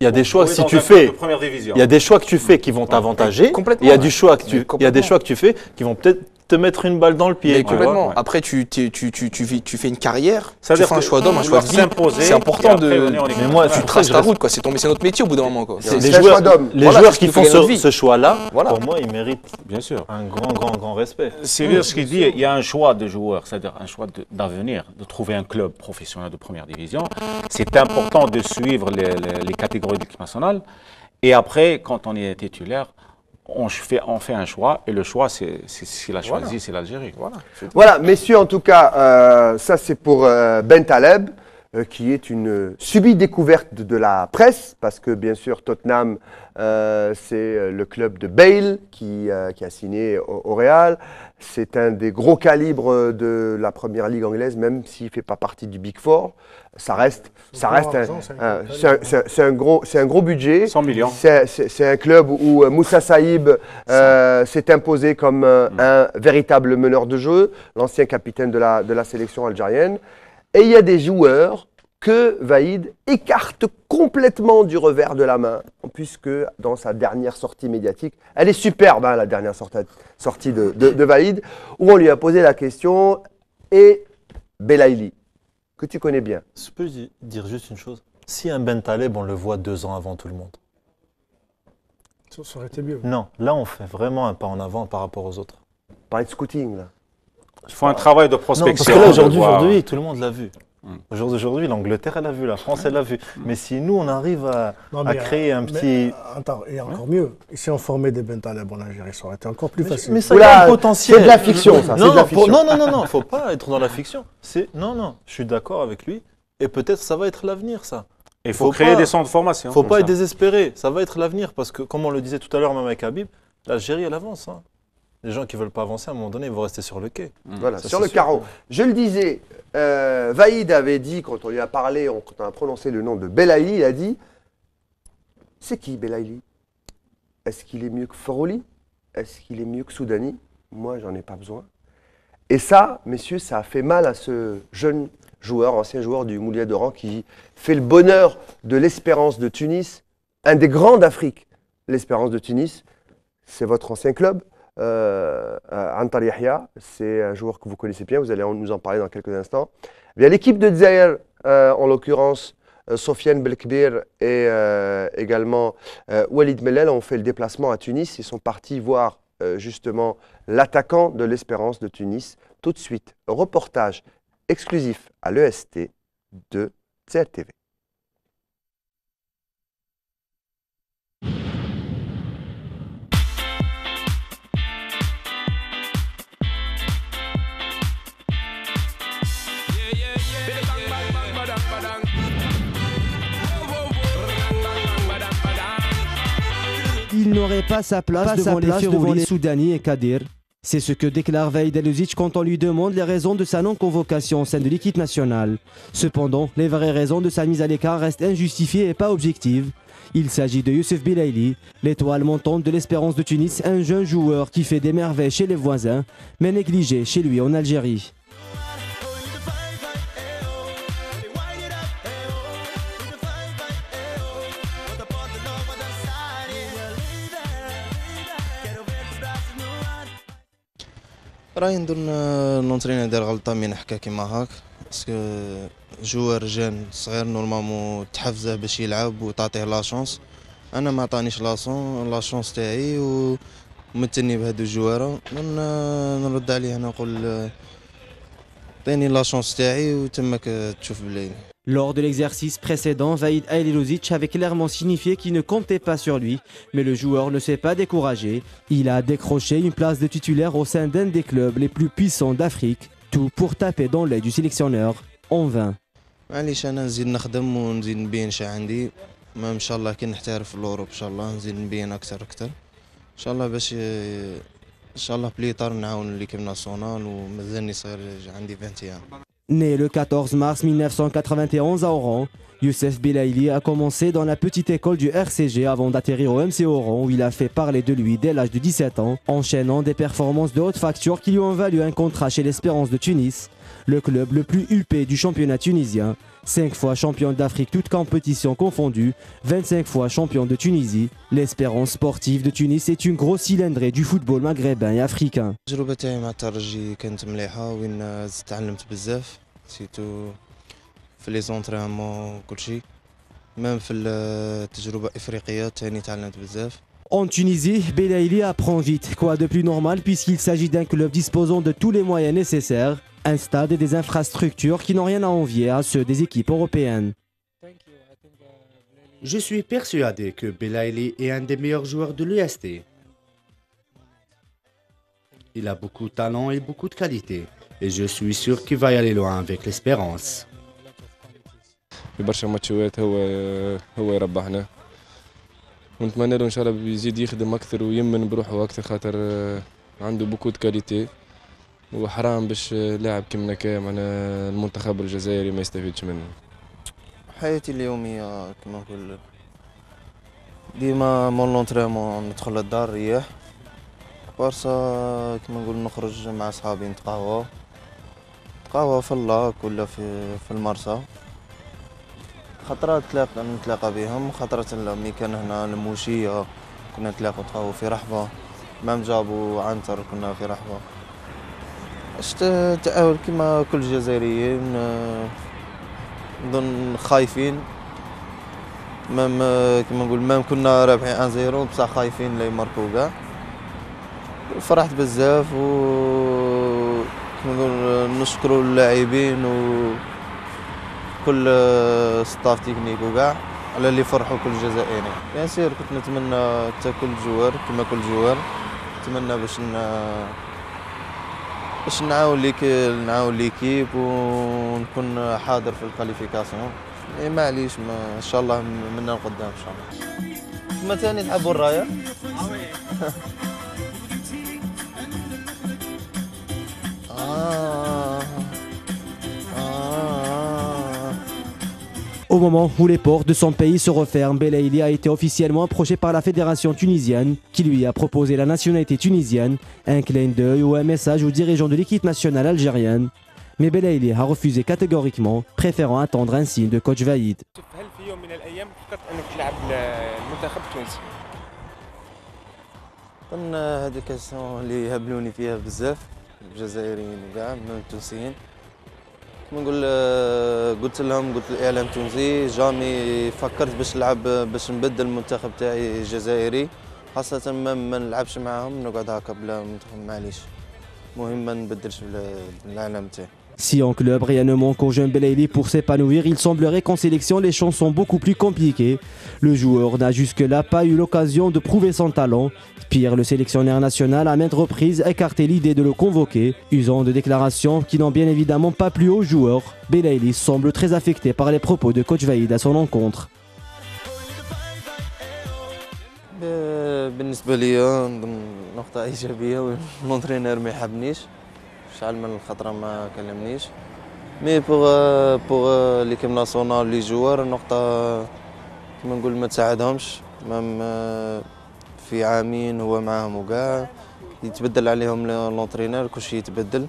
il y a des choix, Jouer si dans tu un fais, club de première division. il y a des choix que tu fais qui vont t'avantager, complètement, il y a ouais. du choix que Mais il y a des complètement. choix que tu fais qui vont peut-être te mettre une balle dans le pied. Mais tu vois. complètement. ouais. Après, tu fais une carrière, Ça veut tu dire fais un que choix d'homme, un choix de vie. s'imposer, C'est important et après de. venir en équipe Mais moi, nationale. tu Trace je ta reste- route, quoi. C'est notre métier au bout d'un moment, quoi. C'est les un joueurs, choix d'homme. les Voilà, joueurs c'est qui ce qu'il font faut gagner notre vie. ce choix-là, Voilà. pour moi, ils méritent Bien sûr. un grand respect. C'est dire ce qu'il dit, il y a un choix de joueur, c'est-à-dire un choix d'avenir, de trouver un club professionnel de première division. C'est important de suivre les catégories de l'équipe nationale. Et après, quand on est titulaire, on fait un choix. Et le choix, c'est s'il a choisi, c'est l'Algérie. Voilà. Voilà, messieurs, en tout cas, ça c'est pour Ben Taleb, qui est une subie découverte de la presse, parce que bien sûr Tottenham, c'est le club de Bale qui a signé au Real. C'est un des gros calibres de la première ligue anglaise, même s'il ne fait pas partie du Big Four. Ça reste c'est un gros budget. 100 millions. C'est un club où Moussa Saïb s'est imposé comme un véritable meneur de jeu, l'ancien capitaine de la sélection algérienne. Et il y a des joueurs que Vaïd écarte complètement du revers de la main, puisque dans sa dernière sortie médiatique, elle est superbe, hein, la dernière sortie de Vaïd, où on lui a posé la question, et Belaïli, que tu connais bien. Je peux dire juste une chose. Si un Ben Taleb, on le voit 2 ans avant tout le monde. Ça aurait été mieux. Non, là, on fait vraiment un pas en avant par rapport aux autres. Parler de scouting, là. Il faut un travail de Non, prospection. parce que là, de voir- aujourd'hui, tout le monde l'a vu. Aujourd'hui, l'Angleterre, elle a vu, la France, elle l'a vu. Mais si nous, on arrive à créer un petit... Attends, et encore mieux, si on formait des Ben Taleb en Algérie, ça aurait été encore plus facile. Mais ça Oula, a un potentiel. c'est de la fiction, ça, c'est Non, de la fiction. non, faut pas être dans la fiction. Non, je suis d'accord avec lui. Et peut-être ça va être l'avenir, ça. Il faut Faut créer pas- des centres de formation. Faut comme pas ça. être désespéré. Ça va être l'avenir. Parce que, comme on le disait tout à l'heure, même avec Habib, l'Algérie, elle avance. Hein. Les gens qui veulent pas avancer, à un moment donné, ils vont rester sur le quai. Voilà, Ça, sur c'est le sûr. carreau. Je le disais, Vaïd avait dit, quand on lui a parlé, quand on a prononcé le nom de Belaïli, il a dit « C'est qui Belaïli? Est-ce qu'il est mieux que Forouli? Est-ce qu'il est mieux que Soudani? Moi, j'en ai pas besoin. » Et ça, messieurs, ça a fait mal à ce jeune joueur, ancien joueur du Moulia d'Oran, qui fait le bonheur de l'Espérance de Tunis, un des grands d'Afrique. L'Espérance de Tunis, c'est votre ancien club. Antar Yahya, c'est un joueur que vous connaissez bien, vous allez nous en parler dans quelques instants. Il y a l'équipe de Dzaïr, en l'occurrence Sofiane Belkbir et également Walid Mellel ont fait le déplacement à Tunis. Ils sont partis voir justement l'attaquant de l'Espérance de Tunis. Tout de suite, reportage exclusif à l'EST de CRTV. n'aurait pas sa place devant les Férouli, Soudani et Kadir. C'est ce que déclare Vahid Halilovic quand on lui demande les raisons de sa non-convocation au sein de l'équipe nationale. Cependant, les vraies raisons de sa mise à l'écart restent injustifiées et pas objectives. Il s'agit de Youssef Belaïli, l'étoile montante de l'Espérance de Tunis, un jeune joueur qui fait des merveilles chez les voisins, mais négligé chez lui en Algérie. راهي نظن لونترينر دار غلطه من حكى كيما هاك باسكو جوار جان صغير نورمالمون تحفزه باش يلعب وتعطيه لا شونس. انا ما عطانيش لا شونس تاعي ومتني بهادو الجواره. نرد عليه انا نقول عطيني لا شونس تاعي وتمك تشوف بلي. Lors de l'exercice précédent, Vahid Halilovic avait clairement signifié qu'il ne comptait pas sur lui, mais le joueur ne s'est pas découragé. Il a décroché une place de titulaire au sein d'un des clubs les plus puissants d'Afrique, tout pour taper dans l'œil du sélectionneur en vain. معليش انا نزيد نخدم ونزيد نبين شا عندي ان شاء الله كي نحترف في الاوروب ان شاء الله نزيد نبين اكثر ان شاء الله باش ان شاء الله بليطار نعاون ليكيب ناسيونال ومازالني صغير عندي 21. Né le 14 mars 1991 à Oran, Youssef Belaïli a commencé dans la petite école du RCG avant d'atterrir au MC Oran où il a fait parler de lui dès l'âge de 17 ans, enchaînant des performances de haute facture qui lui ont valu un contrat chez l'Espérance de Tunis, le club le plus huppé du championnat tunisien, 5 fois champion d'Afrique toutes compétitions confondues, 25 fois champion de Tunisie. L'Espérance sportive de Tunis est une grosse cylindrée du football maghrébin et africain. التجربة تاعي مع الترجي كانت مليحة وين تعلمت بزاف سيتو في لي زونطرينمون كلشي ميم في التجربة الإفريقية تاني تعلمت بزاف. En Tunisie, Belaïli apprend vite, quoi de plus normal puisqu'il s'agit d'un club disposant de tous les moyens nécessaires, un stade et des infrastructures qui n'ont rien à envier à ceux des équipes européennes. Je suis persuadé que Belaïli est un des meilleurs joueurs de l'UST. Il a beaucoup de talent et beaucoup de qualité, et je suis sûr qu'il va y aller loin avec l'Espérance. برشا ماتشات هو يربحنا ونتمنى له ان شاء الله يزيد يخدم اكثر ويمن بروحه اكثر خاطر عنده بوكو دو كاليتي وحرام باش لاعب كيما هكا معنا المنتخب الجزائري ما يستفيدش منه. حياتي اليومية كما نقول ديما مون لونطريمون ندخل للدار نريح بارسا كما نقول نخرج مع صحابي نتقهوى في اللاك ولا في المرسى. خطرات نتلاقى بهم خطرات ملي كان هنا الموشية كنا نتلاقوا نتقهوى في رحبة مام جابوا عنتر كنا في رحبة. تعاون كما كل الجزائريين نظن خايفين مام كما نقول مام كنا رابحين 1-0 بصح خايفين لا يماركو كاع. فرحت بزاف و كما نقول نشكروا اللاعبين وكل ستاف تكنيك وكاع على اللي فرحوا كل الجزائريين. بيان سير كنت نتمنى حتى كل جوار كما كل جوار نتمنى باش نعاون ليكيب ونكون حاضر في الكاليفيكاسيون. معليش ان شاء الله منا لقدام ان شاء الله. ما ثاني تحبوا الرايه؟ Au moment où les portes de son pays se referment, Belaïli a été officiellement approché par la fédération tunisienne qui lui a proposé la nationalité tunisienne, un clin d'œil ou un message aux dirigeants de l'équipe nationale algérienne. Mais Belaïli a refusé catégoriquement, préférant attendre un signe de coach Vahid. هذه كاستيون اللي هبلوني فيها بزاف الجزائريين وكاع من التونسيين. نقول قلت لهم قلت الاعلام التونسي جامي فكرت باش نلعب باش نبدل المنتخب تاعي الجزائري خاصة ما نلعبش معاهم نقعد هكا بلا منتخب معليش مهم ما نبدلش العالم تاعي. Si en club rien ne manque au jeune Belaïli pour s'épanouir, il semblerait qu'en sélection les chances sont beaucoup plus compliquées. Le joueur n'a jusque-là pas eu l'occasion de prouver son talent. Pire, le sélectionneur national a maintes reprises écarté l'idée de le convoquer, usant de déclarations qui n'ont bien évidemment pas plu aux joueurs. Belaïli semble très affecté par les propos de coach Vahid à son encontre. بالنسبة لي نقطة إيجابية لونترينور ما يحبنيش شحال من خطرة ما كلمنيش مي بوغ ليكيب ناسيونال لي جوار نقطة كيما نقول ما تساعدهمش مام في عامين هو معاهم وكاع يتبدل عليهم لونترينور كلشي يتبدل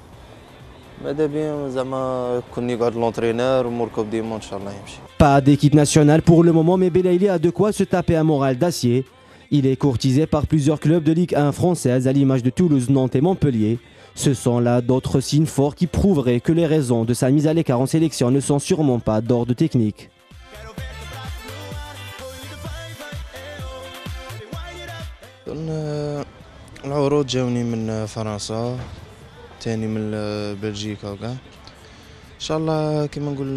ماذا بيا زعما كون يقعد لونترينور ومور كوب دي مون ان شاء الله يمشي. Pas d'équipe nationale pour le moment, mais Belaïli a de quoi se taper un moral d'acier. Il est courtisé par plusieurs clubs de Ligue 1 française à l'image de Toulouse, Nantes et Montpellier. Ce sont là d'autres signes forts qui prouveraient que les raisons de sa mise à l'écart en sélection ne sont sûrement pas d'ordre technique. العروض جاوني من فرنسا تاني من بلجيكا وكاع ان شاء الله كيما نقول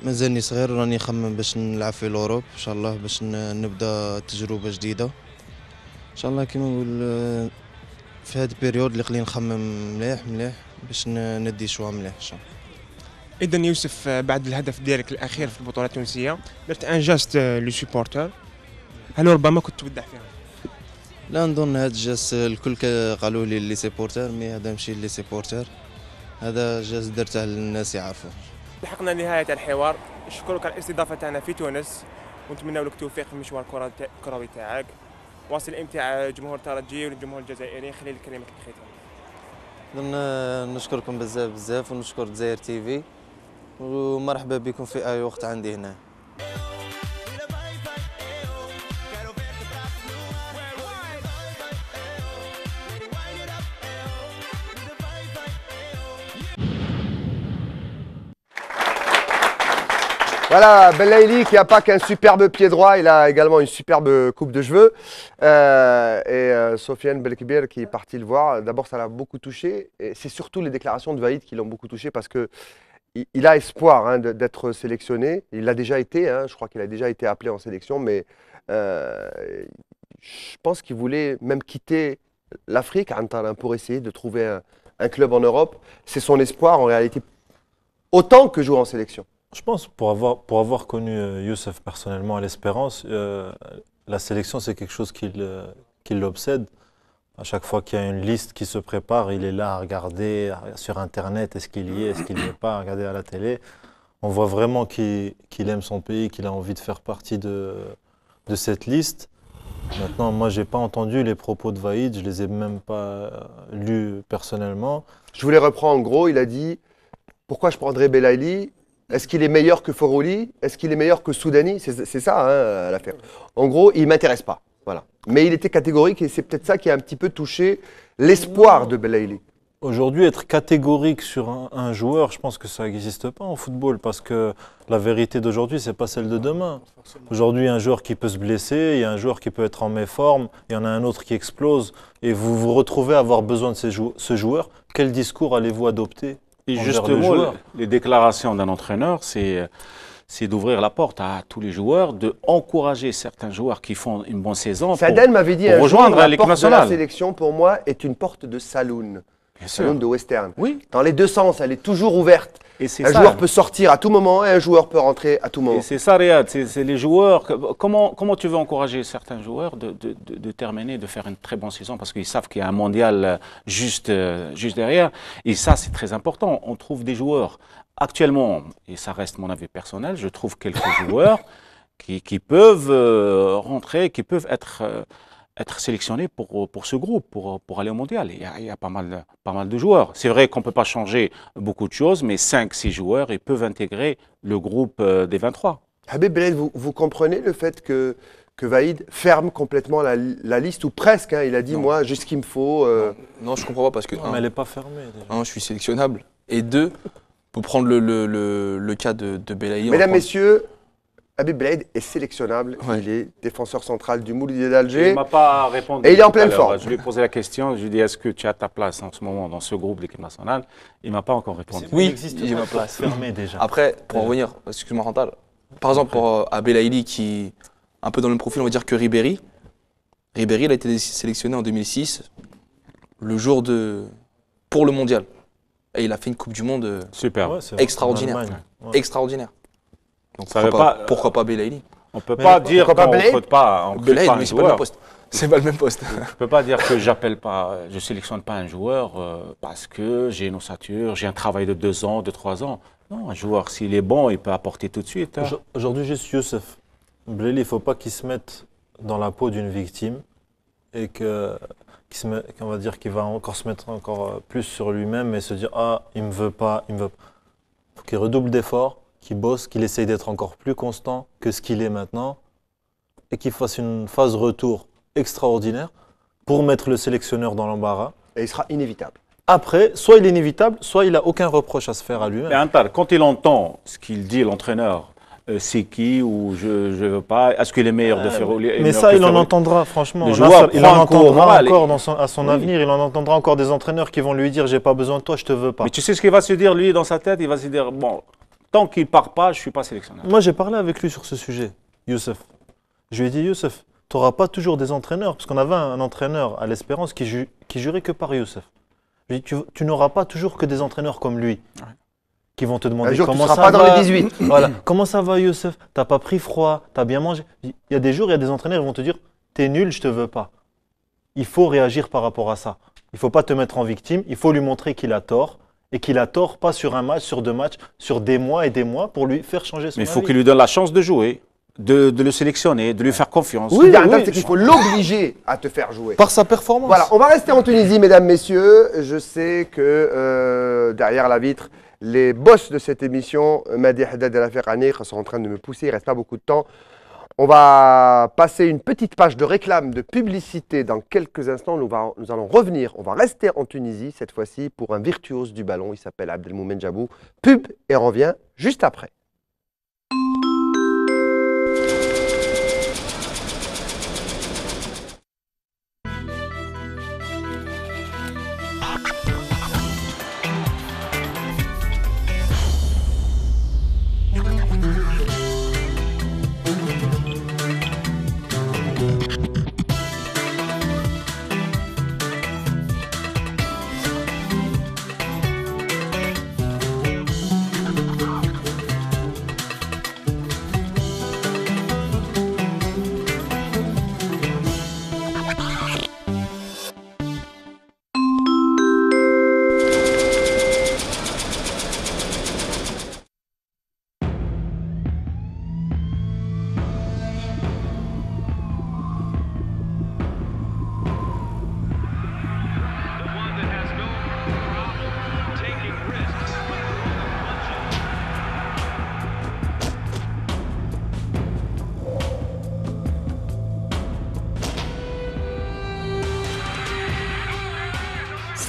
مازالني صغير راني نخمم باش نلعب في الاوروب ان شاء الله باش نبدا تجربه جديده ان شاء الله كيما نقول في هاد البيريود اللي خلينا نخمم مليح باش ندي شوا مليح ان شاء الله. إذن يوسف بعد الهدف ديالك الأخير في البطولة التونسية درت ان جاست لو سوبورتر هل ربما كنت تودع فيها؟ لا نظن هاد الجاست الكل قالوا لي لي سيبورتر مي هذا ماشي لي سيبورتر هذا جاست درته للناس يعرفوا. لحقنا نهاية الحوار نشكرك على الاستضافة تاعنا في تونس ونتمنى لك التوفيق في المشوار الكروي تاعك واصل امتاع جمهور الترجي والجمهور الجزائري خلال كلمة الختام. نشكركم بزاف ونشكر دزاير تي في ومرحبا بكم في اي وقت عندي هنا. Voilà, Belaïli qui n'a pas qu'un superbe pied droit, il a également une superbe coupe de cheveux. Sofiane Belkibir qui est parti le voir, d'abord ça l'a beaucoup touché. Et c'est surtout les déclarations de Vaïd qui l'ont beaucoup touché parce qu'il a espoir d'être sélectionné. Il l'a déjà été, je crois qu'il a déjà été appelé en sélection, mais je pense qu'il voulait même quitter l'Afrique pour essayer de trouver un club en Europe. C'est son espoir en réalité, autant que jouer en sélection. Je pense, pour avoir connu Youssef personnellement à l'Espérance, la sélection c'est quelque chose qui l'obsède. À chaque fois qu'il y a une liste qui se prépare, il est là à regarder sur Internet, est-ce qu'il y est, est-ce qu'il n'y est pas, à regarder à la télé. On voit vraiment qu'il aime son pays, qu'il a envie de faire partie de cette liste. Maintenant, moi, je n'ai pas entendu les propos de Vaïd, je ne les ai même pas lus personnellement. Je vous les reprends en gros, il a dit « Pourquoi je prendrais Belaïli ? Est-ce qu'il est meilleur que Forouli? Est-ce qu'il est meilleur que Soudani ?» C'est ça l'affaire. En gros, il ne m'intéresse pas. Voilà. Mais il était catégorique et c'est peut-être ça qui a un petit peu touché l'espoir de Belaïli. Aujourd'hui, être catégorique sur un joueur, je pense que ça n'existe pas en football parce que la vérité d'aujourd'hui, ce n'est pas celle de demain. Aujourd'hui, il y a un joueur qui peut se blesser, il y a un joueur qui peut être en méforme, il y en a un autre qui explose et vous vous retrouvez à avoir besoin de ce joueur. Quel discours allez-vous adopter? Et justement, les déclarations d'un entraîneur, c'est d'ouvrir la porte à tous les joueurs, d'encourager certains joueurs qui font une bonne saison Saden m'avait dit pour rejoindre l'équipe nationale. La sélection, pour moi, est une porte de saloon. Saloon de Western. Oui. Dans les deux sens, elle est toujours ouverte. Et un joueur peut sortir à tout moment et un joueur peut rentrer à tout moment. Et c'est ça, Riyad, c'est les joueurs. Comment tu veux encourager certains joueurs de terminer, de faire une très bonne saison parce qu'ils savent qu'il y a un mondial juste derrière. Et ça, c'est très important. On trouve des joueurs actuellement, et ça reste mon avis personnel, je trouve quelques joueurs qui peuvent rentrer, qui peuvent être sélectionnés pour ce groupe, pour aller au mondial. Il y a pas mal de joueurs. C'est vrai qu'on ne peut pas changer beaucoup de choses, mais 5-6 joueurs, ils peuvent intégrer le groupe des 23. Habib Beled, vous comprenez le fait que Vaïd ferme complètement la liste, ou presque, il a dit, non. Moi, j'ai ce qu'il me faut. Non, je ne comprends pas parce que, mais elle n'est pas fermée. Déjà. Je suis sélectionnable, et 2, pour prendre le cas de Belaïli. Mesdames, messieurs, Habib Beled est sélectionnable, il est défenseur central du Moulinier d'Alger. Il ne m'a pas répondu. Et il est en pleine forme. Je lui ai posé la question, je lui ai dit, est-ce que tu as ta place en ce moment dans ce groupe de l'équipe nationale? Il ne m'a pas encore répondu. Oui, il a ma place. Fermée déjà. Après, pour en revenir, excuse-moi Rantal, par exemple à Belaïli qui, un peu dans le même profil, on va dire que Ribéry. Ribéry, il a été sélectionné en 2006, le jour pour le mondial. Et il a fait une Coupe du Monde extraordinaire. Extraordinaire. Donc pourquoi pas Belaïli? On ne peut pas dire qu'on ne peut pas un joueur. C'est pas le même poste. Je ne peux pas dire que je ne sélectionne pas un joueur parce que j'ai une ossature, j'ai un travail de 2 ans, de 3 ans. Non, un joueur, s'il est bon, il peut apporter tout de suite. Hein. Aujourd'hui, juste Youssef. Bleli, il ne faut pas qu'il se mette dans la peau d'une victime et qu'on va dire qu'il va encore se mettre encore plus sur lui-même et se dire « Ah, il ne me veut pas, il me veut pas ». Il faut qu'il redouble d'efforts, qu'il bosse, qu'il essaye d'être encore plus constant que ce qu'il est maintenant et qu'il fasse une phase retour extraordinaire pour mettre le sélectionneur dans l'embarras. Et il sera inévitable. Après, soit il est inévitable, soit il n'a aucun reproche à se faire à lui-même. Mais Antal, quand il entend ce qu'il dit, l'entraîneur, c'est qui ou je ne veux pas, est-ce qu'il est meilleur de faire Mais ça, il en entendra, franchement. Le joueur il en entendra encore à son Oui. avenir, il en entendra encore des entraîneurs qui vont lui dire « J'ai pas besoin de toi, je te veux pas ». Mais tu sais ce qu'il va se dire, lui, dans sa tête? Il va se dire, bon, tant qu'il ne part pas, je ne suis pas sélectionneur. Moi, j'ai parlé avec lui sur ce sujet, Youssef. Je lui ai dit, Youssef, tu n'auras pas toujours des entraîneurs, parce qu'on avait un entraîneur à l'Espérance qui jurait que par Youssef. Je lui ai dit, tu n'auras pas toujours que des entraîneurs comme lui, qui vont te demander comment ça va. Tu ne seras pas dans les 18. Voilà. Comment ça va, Youssef? T'as pas pris froid, t'as bien mangé. Il y a des jours, il y a des entraîneurs qui vont te dire, t'es nul, je te veux pas. Il faut réagir par rapport à ça. Il ne faut pas te mettre en victime, il faut lui montrer qu'il a tort. Et qu'il a tort, pas sur un match, sur 2 matchs, sur des mois et des mois, pour lui faire changer son Mais il faut avis. qu'il lui donne la chance de jouer, de le sélectionner, de lui faire confiance. Oui, c'est qu'il faut l'obliger à te faire jouer. Par sa performance. Voilà, on va rester en Tunisie, mesdames, messieurs. Je sais que derrière la vitre, les boss de cette émission, Madi Haddad et Rafiq Anir, sont en train de me pousser. Il ne reste pas beaucoup de temps. On va passer une petite page de réclame, de publicité dans quelques instants. Nous allons revenir, on va rester en Tunisie cette fois-ci pour un virtuose du ballon. Il s'appelle Abdelmoumen Djabou. Pub et on revient juste après.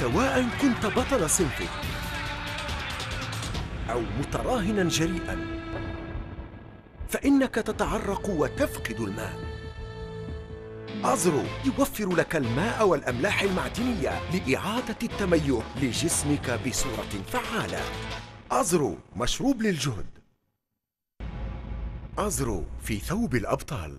سواء كنت بطل صنفك أو متراهنا جريئا فإنك تتعرق وتفقد الماء. أزرو يوفر لك الماء والأملاح المعدنية لإعادة التميز لجسمك بصورة فعالة. أزرو مشروب للجهد. أزرو في ثوب الأبطال.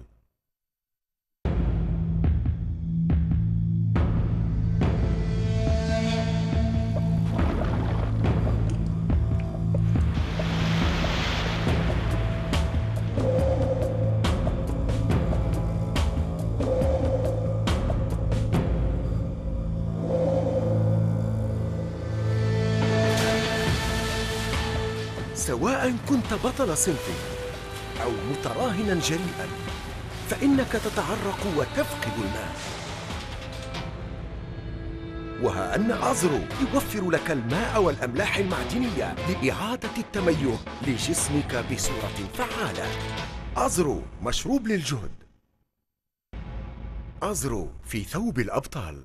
سواء كنت بطل صنفك أو متراهنا جريئا فإنك تتعرق وتفقد الماء. وها أن أزرو يوفر لك الماء والأملاح المعدنية لإعادة التميز لجسمك بصورة فعالة. أزرو مشروب للجهد. أزرو في ثوب الأبطال.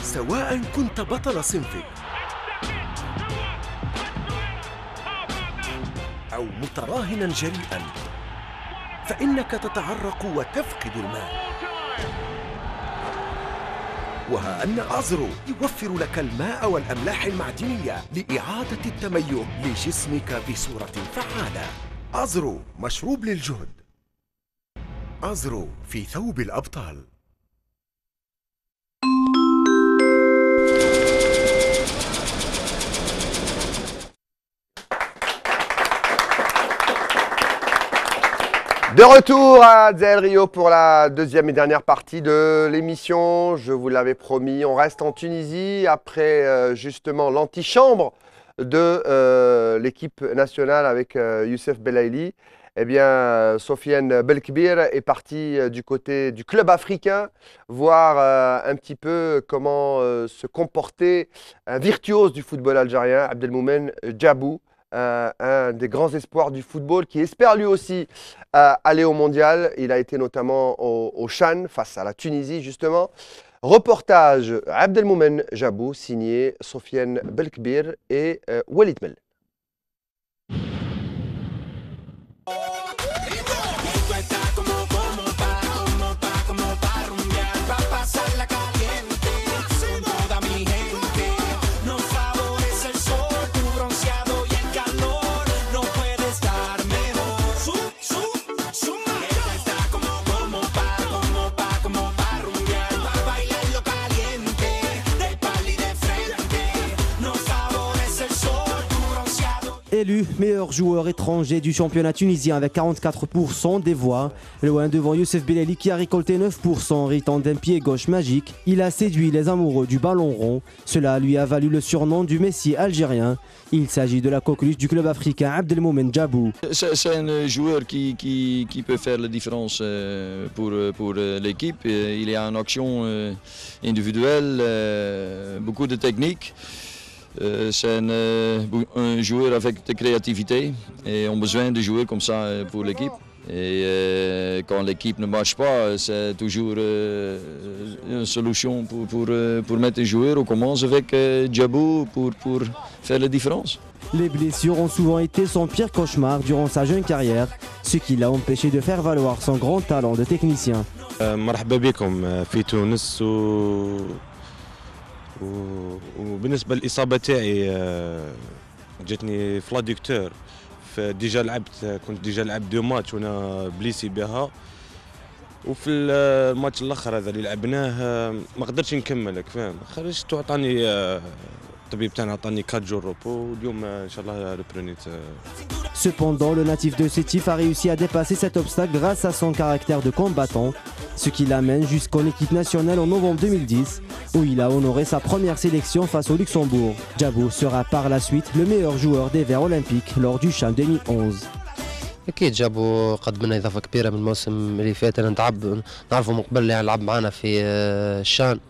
سواء كنت بطل صنفك أو متراهنا جريئا فإنك تتعرق وتفقد الماء. وها أن أزرو يوفر لك الماء والأملاح المعدنية لإعادة التميز لجسمك بصورة فعالة. أزرو مشروب للجهد. أزرو في ثوب الأبطال. De retour à Dzaïel Rio pour la deuxième et dernière partie de l'émission. Je vous l'avais promis, on reste en Tunisie après justement l'antichambre de l'équipe nationale avec Youssef Belaïli. Eh bien, Sofiane Belkbir est parti du côté du club africain, voir un petit peu comment se comportait un virtuose du football algérien, Abdelmoumen Djabou. Un des grands espoirs du football qui espère lui aussi aller au mondial. Il a été notamment au Chan face à la Tunisie justement. Reportage Abdelmoumen Djabou signé Sofiane Belkbir et Walid Mel. Élu meilleur joueur étranger du championnat tunisien avec 44% des voix, loin devant Youssef Belaïli qui a récolté 9% héritant d'un pied gauche magique. Il a séduit les amoureux du ballon rond. Cela lui a valu le surnom du Messi algérien. Il s'agit de la coqueluche du club africain Abdelmoumen Djabou. C'est un joueur qui peut faire la différence pour l'équipe. Il a une action individuelle, beaucoup de technique. C'est un joueur avec de créativité et on a besoin de joueurs comme ça pour l'équipe. Et quand l'équipe ne marche pas, c'est toujours une solution pour mettre un joueur. On commence avec Djabou pour faire la différence. Les blessures ont souvent été son pire cauchemar durant sa jeune carrière, ce qui l'a empêché de faire valoir son grand talent de technicien. مرحبا بكم في تونس وبالنسبه للاصابه تاعي جاتني في لاديكتور كنت ديجا لعبت 2 ماتش وانا بليسي بها وفي الماتش الاخر هذا اللي لعبناه ما قدرتش نكمل فاهم خرجت وعطاني الطبيب تاعنا عطاني 4 جور روبو واليوم ان شاء الله ريبرونيت. Cependant, le natif de Sétif a réussi à dépasser cet obstacle grâce à son caractère de combattant, ce qui l'amène jusqu'en équipe nationale en novembre 2010, où il a honoré sa première sélection face au Luxembourg. Djabou sera par la suite le meilleur joueur des Verts olympiques lors du Chan 2011. اكيد جابوا قدم لنا اضافه كبيره من الموسم اللي فات. انا نعرفه من قبل يعني لعب معنا في الشان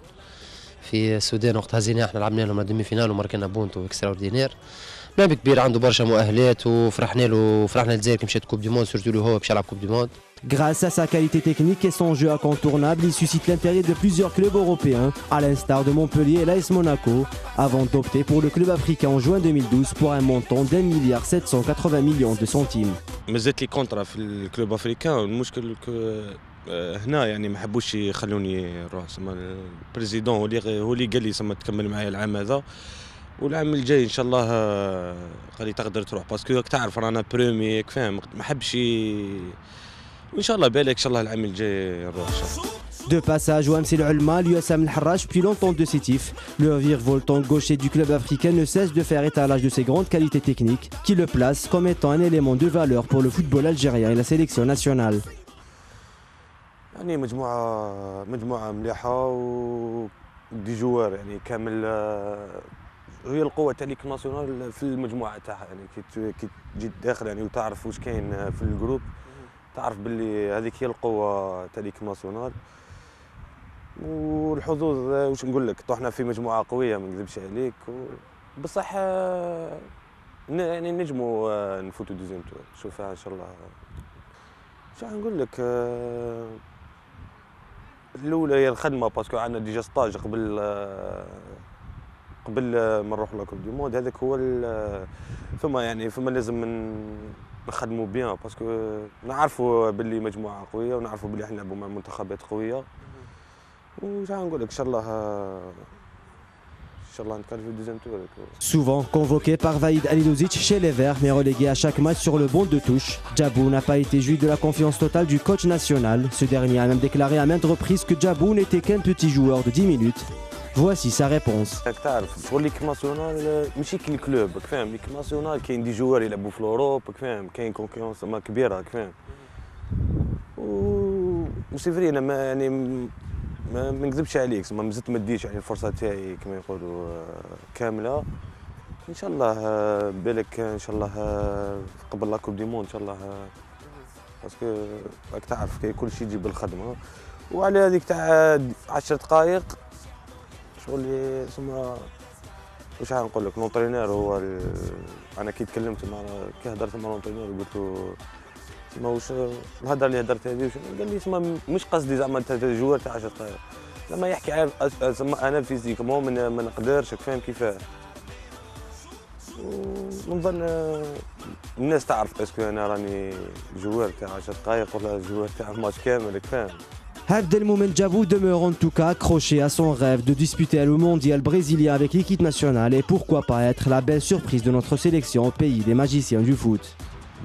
في السودان وقت هزينا احنا لعبنا لهم ديمي فينال وماركنا بونتو اكسترا اوردينير. لاعب كبير عنده برشا مؤهلات وفرحنا له وفرحنا للجزائر كي مشات كوب دي موند سورتو هو باش يلعب كوب دي موند. Grâce à sa qualité technique et son jeu incontournable, il suscite l'intérêt de plusieurs clubs européens, à l'instar de Montpellier et l'AS Monaco, avant d'opter pour le club africain en juin 2012 pour un montant d'1,780 milliard de centimes. مازالت لي كونترا في الكلوب افريكان المشكل هنا يعني ما حبوش يخلوني نروح البريزيدون هو اللي قال لي تكمل معايا العام هذا والعام الجاي ان شاء الله قال لي تقدر تروح باسكو راك تعرف رانا بريمي فاهم ما حبش وان شاء الله بالك ان شاء الله العام الجاي نروح ان شاء الله. De passage au MC Al-Ulma, l'USM Al-Harrach puis l'Entente de Sétif, le virevoltant gaucher du club africain ne cesse de faire étalage de ses grandes qualités techniques qui le placent comme étant un élément de valeur pour le football algérien et la sélection nationale. يعني مجموعة مليحة ودي جوار يعني كامل هي القوة تاع ليك ناسيونال في المجموعة تاعها يعني كي تجي داخل يعني وتعرف واش كاين في الجروب تعرف باللي هذيك هي القوة تاع ليك ناسيونال والحظوظ واش نقول لك طحنا في مجموعة قوية ما نكذبش عليك بصح يعني نجموا نفوتوا دوزيام تور نشوفها ان شاء الله. شو نقول لك الاولى هي الخدمه باسكو عندنا ديجا ستاج قبل ما نروح لكوب دي مود هذاك هو فما لازم نخدموا بيان باسكو نعرفوا باللي مجموعه قويه ونعرفوا باللي احنا نلعبوا مع منتخبات قويه وش غنقول لك ان شاء الله نتكلم في الدوزيام تور. Souvent convoqué par Vaïd Halilović chez les Verts, mais relégué à chaque match sur le banc de touche, Djabou n'a pas été joui de la confiance totale du coach national. Ce dernier a même déclaré à maintes reprises que Djabou n'était qu'un petit joueur de 10 minutes. Voici sa réponse. راك تعرف شغل ليك ناسيونال ماشي كي الكلوب راك فاهم. ليك ناسيونال كاين دي جوار يلعبوا في الاوروب راك فاهم. كاين كونكورونس ما كبيره راك فاهم. و سي فري انا ما يعني ما نكذبش عليك ما مازلت ما ديتش يعني الفرصه تاعي كما يقولوا كامله. ان شاء الله بالك ان شاء الله قبل لا كوب دي موند ان شاء الله باسكو راك تعرف كل شيء يجي بالخدمه. وعلى هذيك تاع 10 دقائق شغل تسمى واش غنقول لك لونطرينور هو انا كي تكلمت مع كي هضرت مع لونطرينور قلت له تسمى واش الهضره اللي هضرت هذه قال لي تسمى مش قصدي زعما جوار تاع 10 دقائق لما يحكي عارف تسمى انا فيزيكمون ما نقدرش فاهم كيفاه. ونظن الناس تعرف اسكو انا راني جوار تاع 10 دقائق ولا جوار تاع ماتش كامل فاهم. Abdelmoumene Djabou demeure en tout cas accroché à son rêve de disputer le mondial brésilien avec l'équipe nationale et pourquoi pas être la belle surprise de notre sélection au pays des magiciens du foot.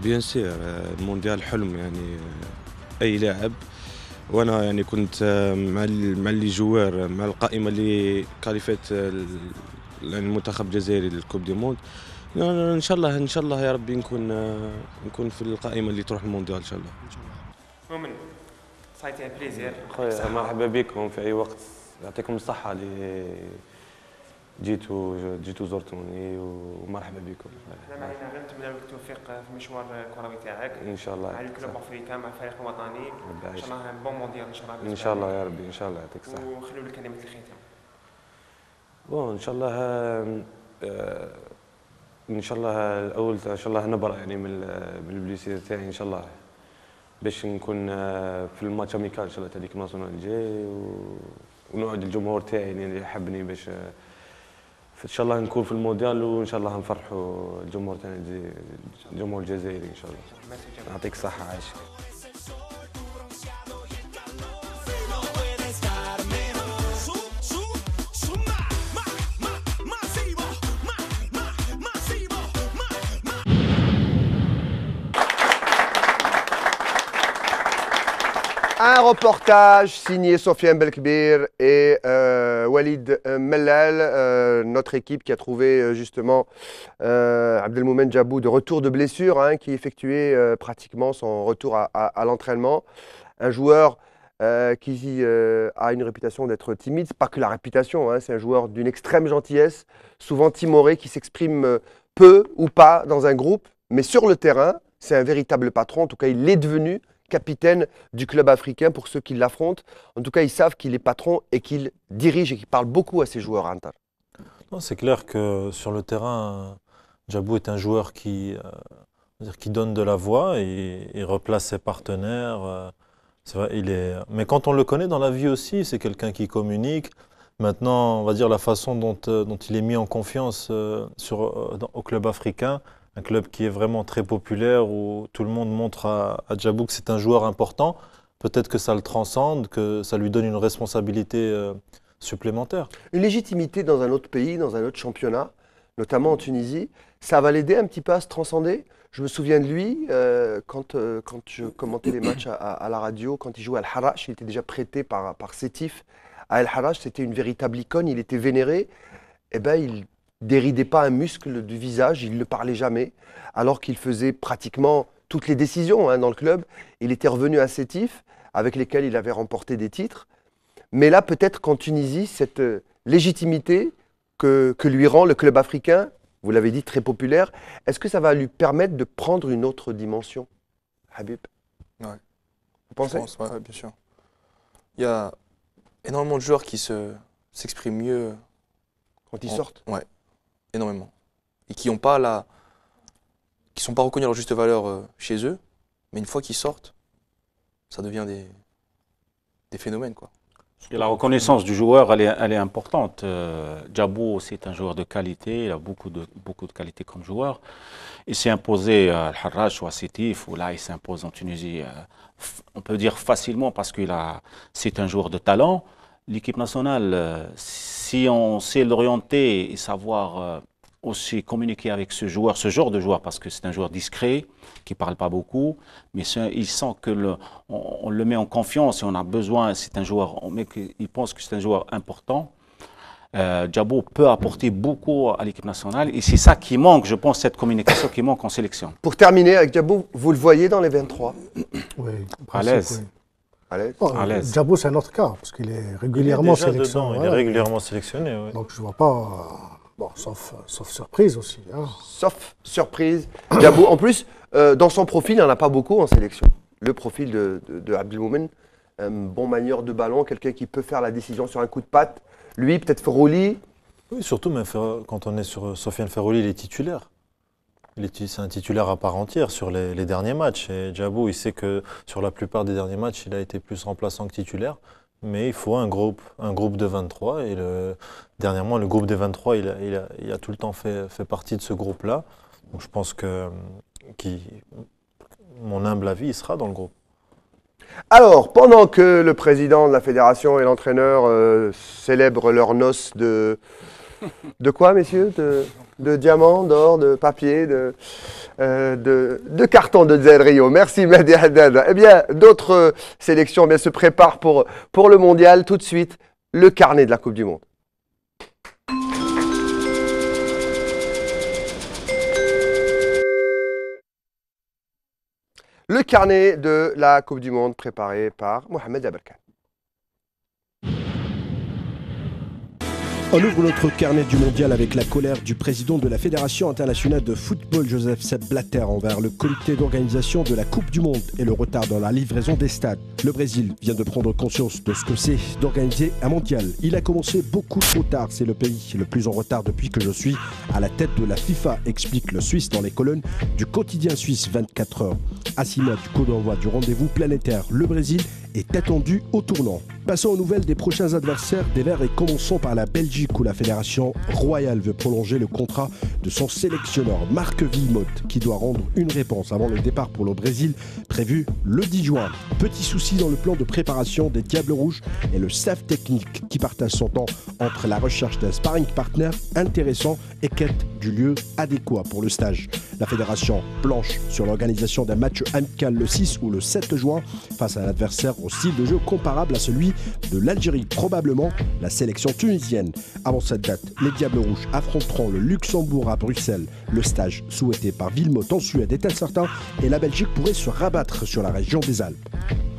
بيان سير المونديال حلم يعني اي لاعب. وانا يعني كنت مع اللي جوار مع القائمه اللي كاليفات المنتخب الجزائري للكوب دي موند. ان شاء الله يا ربي نكون في القائمه اللي تروح المونديال ان شاء الله. مؤمن صايتي ان بليزير. خويا مرحبا بكم في اي وقت. يعطيكم الصحه اللي جيتوا زرتوني ومرحبا بكم. احنا معنا غير نتمنى لك التوفيق في المشوار الكروي تاعك ان شاء الله مع الكلوب افريكا مع الفريق الوطني ان شاء الله بون مونديال ان شاء الله. ان شاء الله يا ربي ان شاء الله يعطيك الصحه. وخلوا لك كلمه الختام. بون ان شاء الله الاول ان شاء الله نبرا يعني من البليسير تاعي ان شاء الله باش نكون في الماتش اميكال ان شاء الله تاع ليكيب ناسيونال الجاي ونوعد الجمهور تاعي اللي يحبني باش ان شاء الله نكون في المونديال وان شاء الله نفرحوا الجمهور تاعنا الجمهور الجزائري ان شاء الله. يعطيك الصحه عايشك. Un reportage signé Sofiane Belkbir et Walid Mellal, notre équipe qui a trouvé justement Abdelmoumene Djabou de retour de blessure, hein, qui effectuait pratiquement son retour à l'entraînement. Un joueur qui a une réputation d'être timide, pas que la réputation, hein, c'est un joueur d'une extrême gentillesse, souvent timoré, qui s'exprime peu ou pas dans un groupe, mais sur le terrain, c'est un véritable patron, en tout cas il l'est devenu, capitaine du club africain pour ceux qui l'affrontent. En tout cas, ils savent qu'il est patron et qu'il dirige et qu'il parle beaucoup à ses joueurs. C'est clair que sur le terrain, Djabou est un joueur qui donne de la voix et il replace ses partenaires. C'est vrai, mais quand on le connaît dans la vie aussi, c'est quelqu'un qui communique. Maintenant, on va dire la façon dont il est mis en confiance au club africain, un club qui est vraiment très populaire, où tout le monde montre à Djabou que c'est un joueur important. Peut-être que ça le transcende, que ça lui donne une responsabilité supplémentaire. Une légitimité dans un autre pays, dans un autre championnat, notamment en Tunisie, ça va l'aider un petit peu à se transcender. Je me souviens de lui, quand je commentais les matchs à la radio, quand il jouait à Al-Harrach, il était déjà prêté par Sétif. À Al-Harrach, c'était une véritable icône, il était vénéré. Eh ben, il déridait pas un muscle du visage, il ne parlait jamais, alors qu'il faisait pratiquement toutes les décisions dans le club. Il était revenu à Sétif, avec lesquels il avait remporté des titres. Mais là, peut-être qu'en Tunisie, cette légitimité que lui rend le club africain, vous l'avez dit, très populaire, est-ce que ça va lui permettre de prendre une autre dimension, Habib? Ouais. Vous pensez? Ouais, bien sûr. Il y a énormément de joueurs qui s'expriment mieux quand ils sortent. Ouais, énormément. Et qui sont pas reconnus à leur juste valeur chez eux, mais une fois qu'ils sortent, ça devient des phénomènes, quoi. Et la reconnaissance du joueur, elle est importante. Djabou, c'est un joueur de qualité, il a beaucoup de qualité comme joueur. Il s'est imposé à Al-Harrach ou à Sétif, ou là il s'impose en Tunisie, on peut dire facilement parce que c'est un joueur de talent. L'équipe nationale, si on sait l'orienter et savoir aussi communiquer avec ce genre de joueur, parce que c'est un joueur discret, qui ne parle pas beaucoup, mais il sent que on le met en confiance et on a besoin, c'est un joueur, il pense que c'est un joueur important. Djabo peut apporter beaucoup à l'équipe nationale et c'est ça qui manque, je pense, cette communication qui manque en sélection. Pour terminer avec Djabo, vous le voyez dans les 23? Oui, à l'aise. Oui. À l'aise. Djabo, c'est un autre cas, parce qu'il est régulièrement sélectionné. Il est régulièrement sélectionné, oui. Donc je ne vois pas, bon, sauf surprise aussi. Hein. Sauf surprise. Djabo, en plus, dans son profil, il n'y en a pas beaucoup en sélection. Le profil de Abdelmoumen, un bon manieur de ballon, quelqu'un qui peut faire la décision sur un coup de patte. Lui, peut-être Ferrouli. Oui, surtout, même quand on est sur Sofiane Ferrouli, il est titulaire. C'est un titulaire à part entière sur les derniers matchs. Et Djabo, il sait que sur la plupart des derniers matchs, il a été plus remplaçant que titulaire. Mais il faut un groupe de 23. Et dernièrement, le groupe des 23, il a tout le temps fait partie de ce groupe-là. Donc je pense que, mon humble avis, il sera dans le groupe. Alors, pendant que le président de la fédération et l'entraîneur célèbrent leurs noces de quoi, messieurs? De diamants, d'or, de papier, de carton de Zahel Rio. Merci Mehdi Haddad. Eh bien, d'autres sélections se préparent pour le mondial. Tout de suite, le carnet de la Coupe du Monde. Le carnet de la Coupe du Monde préparé par Mohamed Aberkan. On ouvre notre carnet du mondial avec la colère du président de la Fédération internationale de football, Joseph Sepp Blatter, envers le comité d'organisation de la Coupe du Monde et le retard dans la livraison des stades. Le Brésil vient de prendre conscience de ce que c'est d'organiser un mondial. Il a commencé beaucoup trop tard. C'est le pays le plus en retard depuis que je suis à la tête de la FIFA, explique le Suisse dans les colonnes du quotidien suisse 24 heures. À 6 mois du coup d'envoi du rendez-vous planétaire, le Brésil est attendu au tournant. Passons aux nouvelles des prochains adversaires des Verts et commençons par la Belgique où la Fédération royale veut prolonger le contrat de son sélectionneur Marc Wilmotte qui doit rendre une réponse avant le départ pour le Brésil prévu le 10 juin. Petit souci dans le plan de préparation des Diables Rouges et le staff technique qui partage son temps entre la recherche d'un sparring partner intéressant et quête du lieu adéquat pour le stage. La Fédération planche sur l'organisation d'un match amical le 6 ou le 7 juin face à un adversaire au style de jeu comparable à celui de l'Algérie, probablement la sélection tunisienne. Avant cette date, les Diables Rouges affronteront le Luxembourg à Bruxelles. Le stage souhaité par Wilmotte en Suède est incertain et la Belgique pourrait se rabattre sur la région des Alpes.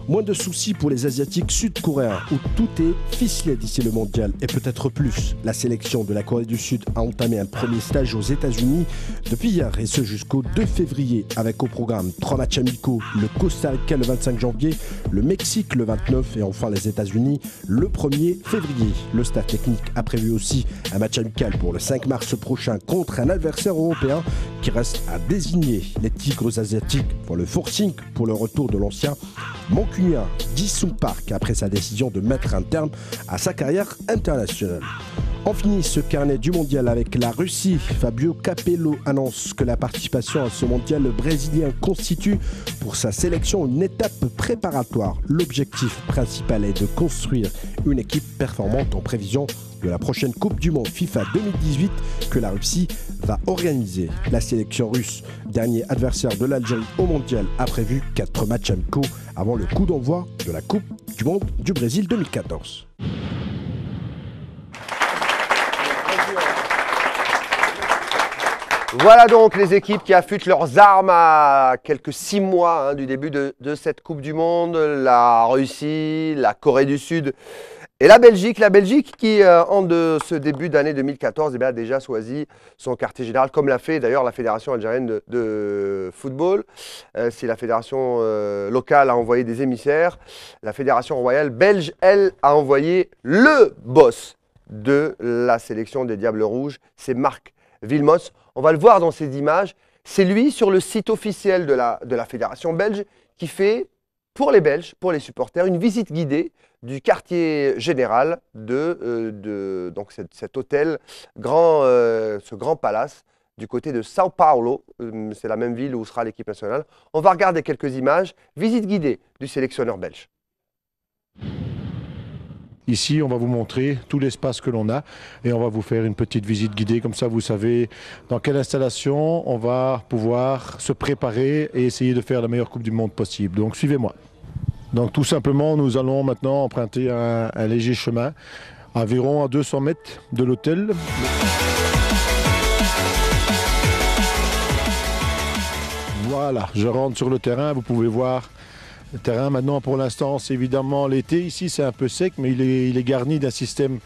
Moins de soucis pour les Asiatiques sud-coréens où tout est ficelé d'ici le mondial et peut-être plus. La sélection de la Corée du Sud a entamé un premier stage aux États-Unis depuis hier et ce jusqu'au 2 février avec au programme 3 matchs amicaux, le Costa Rica le 25 janvier, le Mexique le 29 et enfin les États-Unis le 1er février. Le staff technique a prévu aussi un match amical pour le 5 mars prochain contre un adversaire européen qui reste à désigner. Les Tigres asiatiques font le forcing pour le retour de l'ancien mancunien Ji-Sung Park après sa décision de mettre un terme à sa carrière internationale. On finit ce carnet du mondial avec la Russie. Fabio Capello annonce que la participation à ce mondial brésilien constitue pour sa sélection une étape préparatoire. L'objectif principal est de construire une équipe performante en prévision de la prochaine Coupe du Monde FIFA 2018 que la Russie va organiser. La sélection russe, dernier adversaire de l'Algérie au mondial, a prévu 4 matchs amicaux avant le coup d'envoi de la Coupe du Monde du Brésil 2014. Voilà donc les équipes qui affûtent leurs armes à quelques 6 mois du début de cette Coupe du Monde. La Russie, la Corée du Sud et la Belgique. La Belgique qui, en de ce début d'année 2014, a déjà choisi son quartier général, comme l'a fait d'ailleurs la Fédération algérienne de football. Si la Fédération locale a envoyé des émissaires, la Fédération royale belge, elle, a envoyé le boss de la sélection des Diables Rouges. C'est Marc Wilmotte. On va le voir dans ces images. C'est lui, sur le site officiel de la Fédération belge, qui fait, pour les Belges, pour les supporters, une visite guidée du quartier général de donc cet hôtel, ce grand palace, du côté de São Paulo. C'est la même ville où sera l'équipe nationale. On va regarder quelques images. Visite guidée du sélectionneur belge. Ici, on va vous montrer tout l'espace que l'on a et on va vous faire une petite visite guidée. Comme ça, vous savez dans quelle installation on va pouvoir se préparer et essayer de faire la meilleure Coupe du Monde possible. Donc, suivez-moi. Donc, tout simplement, nous allons maintenant emprunter un léger chemin, environ à 200 mètres de l'hôtel. Voilà, je rentre sur le terrain, vous pouvez voir le terrain. Maintenant, pour l'instant, c'est évidemment l'été. Ici, c'est un peu sec, mais il est garni d'un système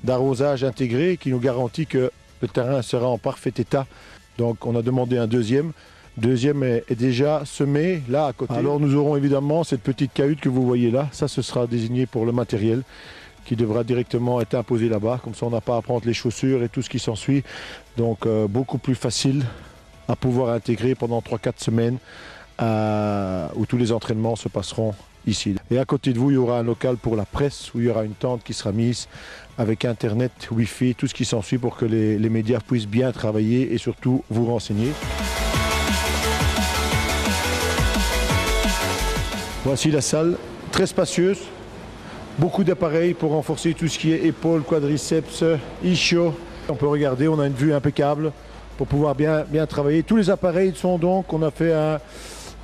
d'arrosage intégré qui nous garantit que le terrain sera en parfait état. Donc, on a demandé un deuxième. Deuxième est déjà semé là à côté. Alors, nous aurons évidemment cette petite cahute que vous voyez là. Ça, ce sera désigné pour le matériel qui devra directement être imposé là-bas. Comme ça, on n'a pas à prendre les chaussures et tout ce qui s'ensuit. Donc, beaucoup plus facile à pouvoir intégrer pendant 3-4 semaines où tous les entraînements se passeront ici. Et à côté de vous, il y aura un local pour la presse où il y aura une tente qui sera mise avec Internet, Wi-Fi, tout ce qui s'ensuit pour que les médias puissent bien travailler et surtout vous renseigner. Voici la salle, très spacieuse, beaucoup d'appareils pour renforcer tout ce qui est épaules, quadriceps, ischio. On peut regarder, on a une vue impeccable pour pouvoir bien travailler. Tous les appareils sont donc, on a fait un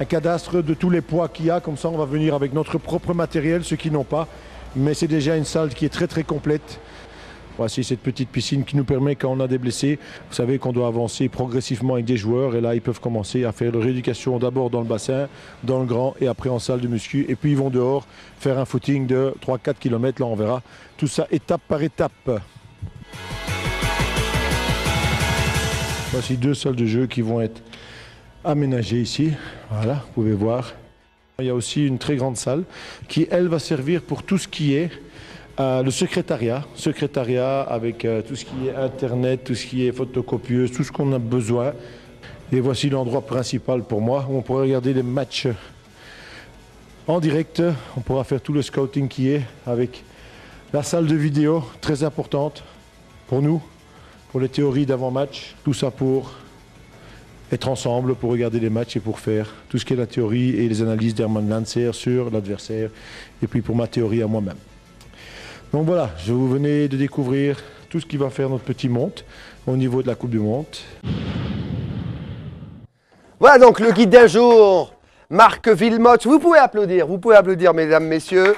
cadastre de tous les poids qu'il y a, comme ça on va venir avec notre propre matériel, ceux qui n'ont pas, mais c'est déjà une salle qui est très complète. Voici cette petite piscine qui nous permet, quand on a des blessés, vous savez qu'on doit avancer progressivement avec des joueurs et là ils peuvent commencer à faire leur rééducation d'abord dans le bassin, dans le grand et après en salle de muscu et puis ils vont dehors faire un footing de 3-4 km, là on verra tout ça étape par étape. Voici deux salles de jeu qui vont être aménagées ici, voilà, vous pouvez voir. Il y a aussi une très grande salle qui, elle, va servir pour tout ce qui est le secrétariat avec tout ce qui est Internet, tout ce qui est photocopieuse, tout ce qu'on a besoin. Et voici l'endroit principal pour moi, où on pourra regarder les matchs en direct. On pourra faire tout le scouting qui est avec la salle de vidéo, très importante pour nous, pour les théories d'avant-match, tout ça pour être ensemble, pour regarder les matchs et pour faire tout ce qui est la théorie et les analyses d'Herman Lancer sur l'adversaire, et puis pour ma théorie à moi-même. Donc voilà, je vous venais de découvrir tout ce qui va faire notre petit monde au niveau de la Coupe du Monde. Voilà donc le guide d'un jour, Marc Wilmots. Vous pouvez applaudir, mesdames, messieurs.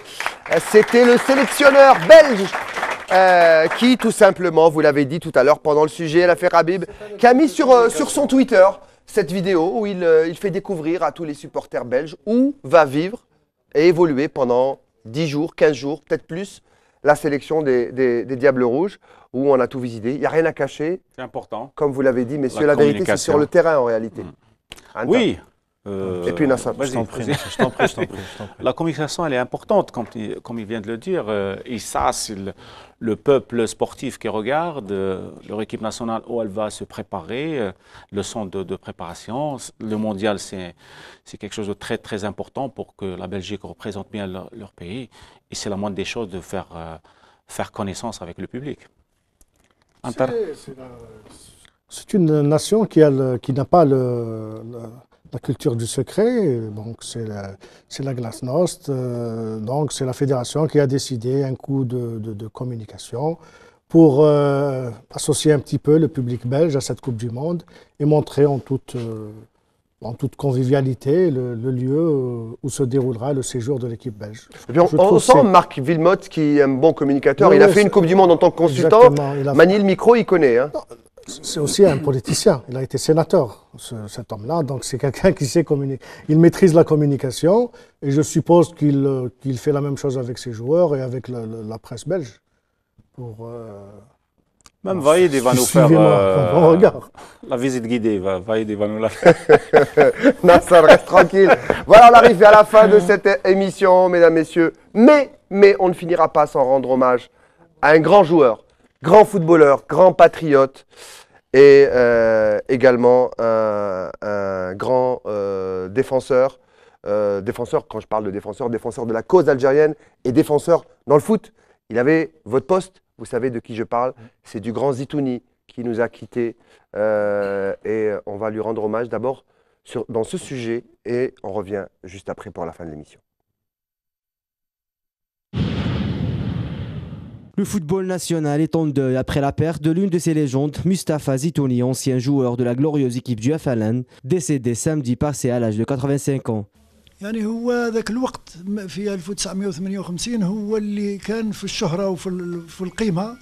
C'était le sélectionneur belge qui, tout simplement, vous l'avez dit tout à l'heure pendant le sujet, l'affaire Habib, qui a mis sur son Twitter cette vidéo où il fait découvrir à tous les supporters belges où va vivre et évoluer pendant 10 jours, 15 jours, peut-être plus, la sélection des Diables Rouges, où on a tout visité. Il n'y a rien à cacher. C'est important. Comme vous l'avez dit, messieurs, la vérité, c'est sur le terrain en réalité. Oui. Et puis Nassar. Je t'en prie. La communication, elle est importante, comme il vient de le dire. Et ça, c'est le peuple sportif qui regarde, leur équipe nationale où elle va se préparer, le centre de préparation. Le mondial, c'est quelque chose de très important pour que la Belgique représente bien leur pays. Et c'est la moindre des choses de faire connaissance avec le public. C'est une nation qui n'a pas la culture du secret, donc c'est la Glasnost, donc c'est la fédération qui a décidé un coup de communication pour associer un petit peu le public belge à cette Coupe du Monde et montrer en toute convivialité le lieu où se déroulera le séjour de l'équipe belge. Et puis on sent Marc Wilmots qui est un bon communicateur. Il a fait une Coupe du Monde en tant que consultant. Manie le micro, il connaît. Hein. C'est aussi un politicien. Il a été sénateur, cet homme-là. Donc c'est quelqu'un qui sait communiquer. Il maîtrise la communication et je suppose qu'il fait la même chose avec ses joueurs et avec la presse belge. Même Vaïd va nous faire la visite guidée. Vaïd va nous la faire. Nassar, reste tranquille. Voilà, on arrive à la fin de cette émission, mesdames, messieurs. Mais on ne finira pas sans rendre hommage à un grand joueur, grand footballeur, grand patriote et également un grand défenseur. Défenseur, quand je parle de défenseur de la cause algérienne et défenseur dans le foot. Il avait votre poste. Vous savez de qui je parle, c'est du grand Zitouni qui nous a quittés et on va lui rendre hommage d'abord dans ce sujet et on revient juste après pour la fin de l'émission. Le football national est en deuil après la perte de l'une de ses légendes, Mustapha Zitouni, ancien joueur de la glorieuse équipe du FLN, décédé samedi passé à l'âge de 85 ans. يعني هو ذاك الوقت في 1958 هو اللي كان في الشهرة وفي القيمة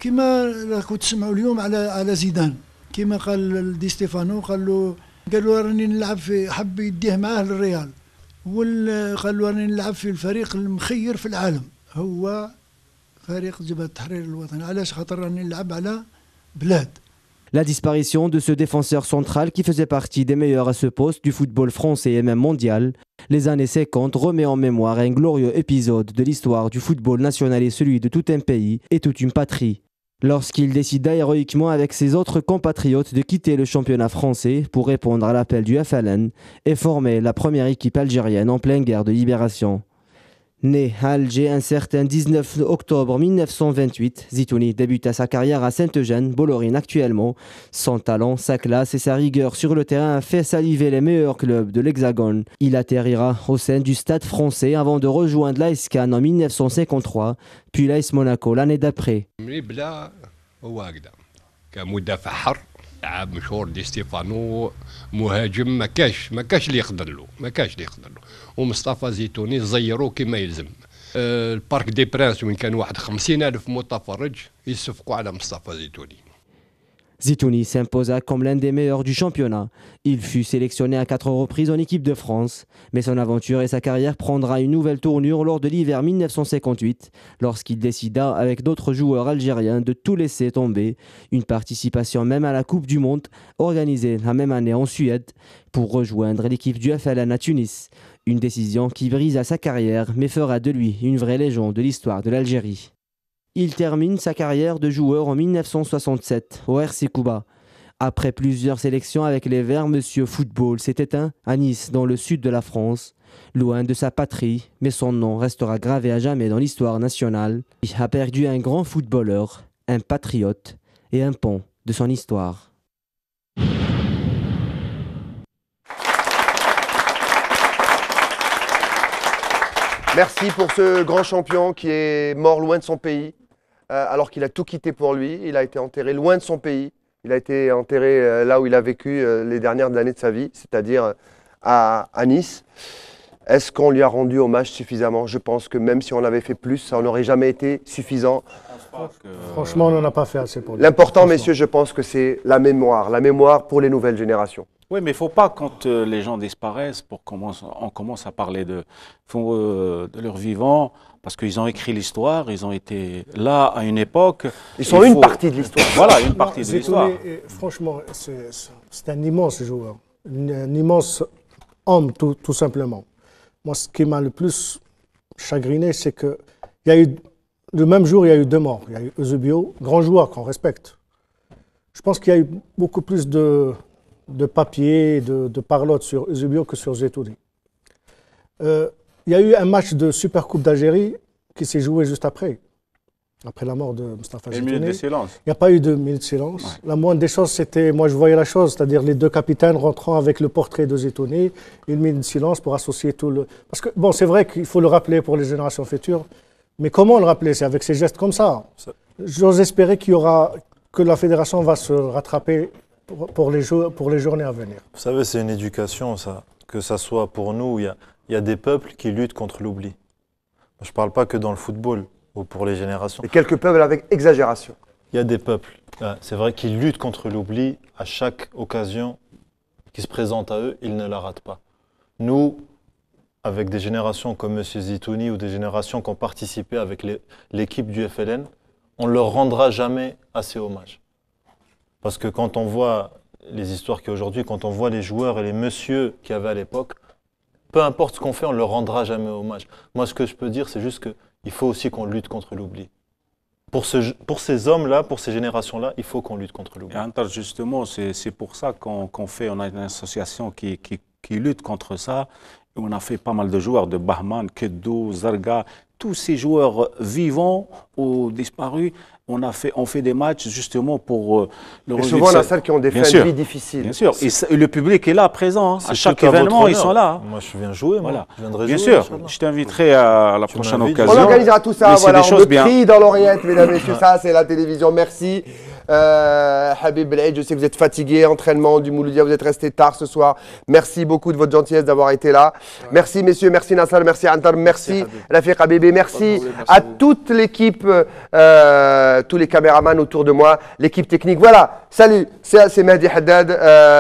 كما راكم تسمعوا اليوم على زيدان كما قال دي ستيفانو قال له راني نلعب في حب يديه معاه للريال قال له راني نلعب في الفريق المخير في العالم هو فريق جبهة التحرير الوطني علاش خاطر راني نلعب على بلاد. La disparition de ce défenseur central qui faisait partie des meilleurs à ce poste du football français et même mondial, les années 50 remet en mémoire un glorieux épisode de l'histoire du football national et celui de tout un pays et toute une patrie. Lorsqu'il décida héroïquement avec ses autres compatriotes de quitter le championnat français pour répondre à l'appel du FLN et former la première équipe algérienne en pleine guerre de libération. Né à Alger un certain 19 octobre 1928, Zitouni débuta sa carrière à Saint-Eugène, Bollorine actuellement. Son talent, sa classe et sa rigueur sur le terrain a fait saliver les meilleurs clubs de l'Hexagone. Il atterrira au sein du Stade français avant de rejoindre l'AS Cannes en 1953, puis l'AS Monaco l'année d'après. لعب مشهور دي ستيفانو مهاجم ما كاش اللي يقدر له ومصطفى زيتوني زيروه كما يلزم البارك دي برانس وين كان 50,000 متفرج يصفقوا على مصطفى زيتوني. Zitouni s'imposa comme l'un des meilleurs du championnat. Il fut sélectionné à 4 reprises en équipe de France, mais son aventure et sa carrière prendra une nouvelle tournure lors de l'hiver 1958, lorsqu'il décida avec d'autres joueurs algériens de tout laisser tomber, une participation même à la Coupe du Monde, organisée la même année en Suède, pour rejoindre l'équipe du FLN à Tunis. Une décision qui brisa sa carrière, mais fera de lui une vraie légende de l'histoire de l'Algérie. Il termine sa carrière de joueur en 1967 au RC Cuba. Après plusieurs sélections avec les Verts, Monsieur Football s'est éteint à Nice, dans le sud de la France, loin de sa patrie, mais son nom restera gravé à jamais dans l'histoire nationale. Il a perdu un grand footballeur, un patriote et un pont de son histoire. Merci pour ce grand champion qui est mort loin de son pays, alors qu'il a tout quitté pour lui. Il a été enterré loin de son pays. Il a été enterré là où il a vécu les dernières années de sa vie, c'est-à-dire à Nice. Est-ce qu'on lui a rendu hommage suffisamment? Je pense que même si on avait fait plus, ça n'aurait jamais été suffisant. Franchement, on n'en a pas fait assez pour lui. L'important, messieurs, je pense que c'est la mémoire pour les nouvelles générations. Oui, mais il ne faut pas, quand les gens disparaissent, on commence à parler de leur vivant, parce qu'ils ont écrit l'histoire, ils ont été là à une époque. Ils sont une partie de l'histoire. Voilà, une partie de l'histoire. Franchement, c'est un immense joueur, un immense homme, tout simplement. Moi, ce qui m'a le plus chagriné, c'est que le même jour, il y a eu 2 morts. Il y a eu Eusebio, grand joueur qu'on respecte. Je pense qu'il y a eu beaucoup plus de papier, de parlotte sur Eusebio que sur Zitouni. Il y a eu un match de Super Coupe d'Algérie qui s'est joué juste après la mort de Mustapha Zitouni. Une minute de silence. Il n'y a pas eu de minute de silence. Ouais. La moindre des choses, c'était, moi je voyais la chose, c'est-à-dire les 2 capitaines rentrant avec le portrait de Zitouni, une minute de silence pour associer tout le... Parce que, bon, c'est vrai qu'il faut le rappeler pour les générations futures, mais comment le rappeler? C'est avec ces gestes comme ça. J'ose espérer que la fédération va se rattraper pour les journées à venir. Vous savez, c'est une éducation, ça. Que ça soit pour nous, il y a des peuples qui luttent contre l'oubli. Je ne parle pas que dans le football ou pour les générations. Et quelques peuples avec exagération. Il y a des peuples, c'est vrai, qui luttent contre l'oubli à chaque occasion qui se présente à eux, ils ne la ratent pas. Nous, avec des générations comme M. Zitouni ou des générations qui ont participé avec l'équipe du FLN, on ne leur rendra jamais assez hommage. Parce que quand on voit les histoires qu'il y a aujourd'hui, quand on voit les joueurs et les messieurs qu'il y avait à l'époque, peu importe ce qu'on fait, on ne leur rendra jamais hommage. Moi, ce que je peux dire, c'est juste qu'il faut aussi qu'on lutte contre l'oubli. Pour ces hommes-là, pour ces générations-là, il faut qu'on lutte contre l'oubli. Justement, c'est pour ça qu'on a une association qui lutte contre ça On a fait pas mal de joueurs, de Bahman, Kedou, Zarga, tous ces joueurs vivants ou disparus. On fait des matchs justement pour le et souvent, on a celles qui ont des fins de vie difficiles. Bien sûr. Et le public est là, présent. Hein. À chaque événement, ils sont là. Hein. Moi, je viens jouer. Voilà. Je viendrai bien jouer, sûr. Je t'inviterai à la prochaine occasion. On organisera tout ça. Voilà, on me crie dans l'oreillette, mesdames et messieurs. Ça, c'est la télévision. Merci. Habib Belhaïd, je sais que vous êtes fatigué, entraînement du Mouloudia, vous êtes resté tard ce soir. Merci beaucoup de votre gentillesse d'avoir été là. Ouais. Merci messieurs, merci Nassar, merci Antar, merci Rafiq Habibé, merci à toute l'équipe, tous les caméramans autour de moi, l'équipe technique. Voilà, salut, c'est Mehdi Haddad,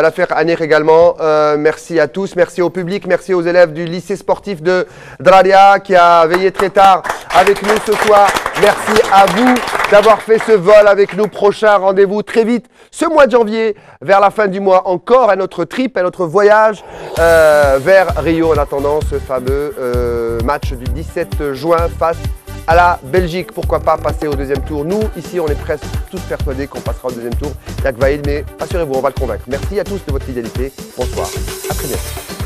Rafiq Anir également. Merci à tous, merci au public, merci aux élèves du lycée sportif de Draria qui a veillé très tard avec nous ce soir. Merci à vous d'avoir fait ce vol avec nous. Prochain rendez-vous très vite ce mois de janvier, vers la fin du mois, encore un autre trip, un autre voyage vers Rio en attendant ce fameux match du 17 juin face à la Belgique. Pourquoi pas passer au deuxième tour? Nous, ici, on est presque tous persuadés qu'on passera au deuxième tour. Yak Vaïd, mais assurez-vous, on va le convaincre. Merci à tous de votre fidélité. Bonsoir. À très bientôt.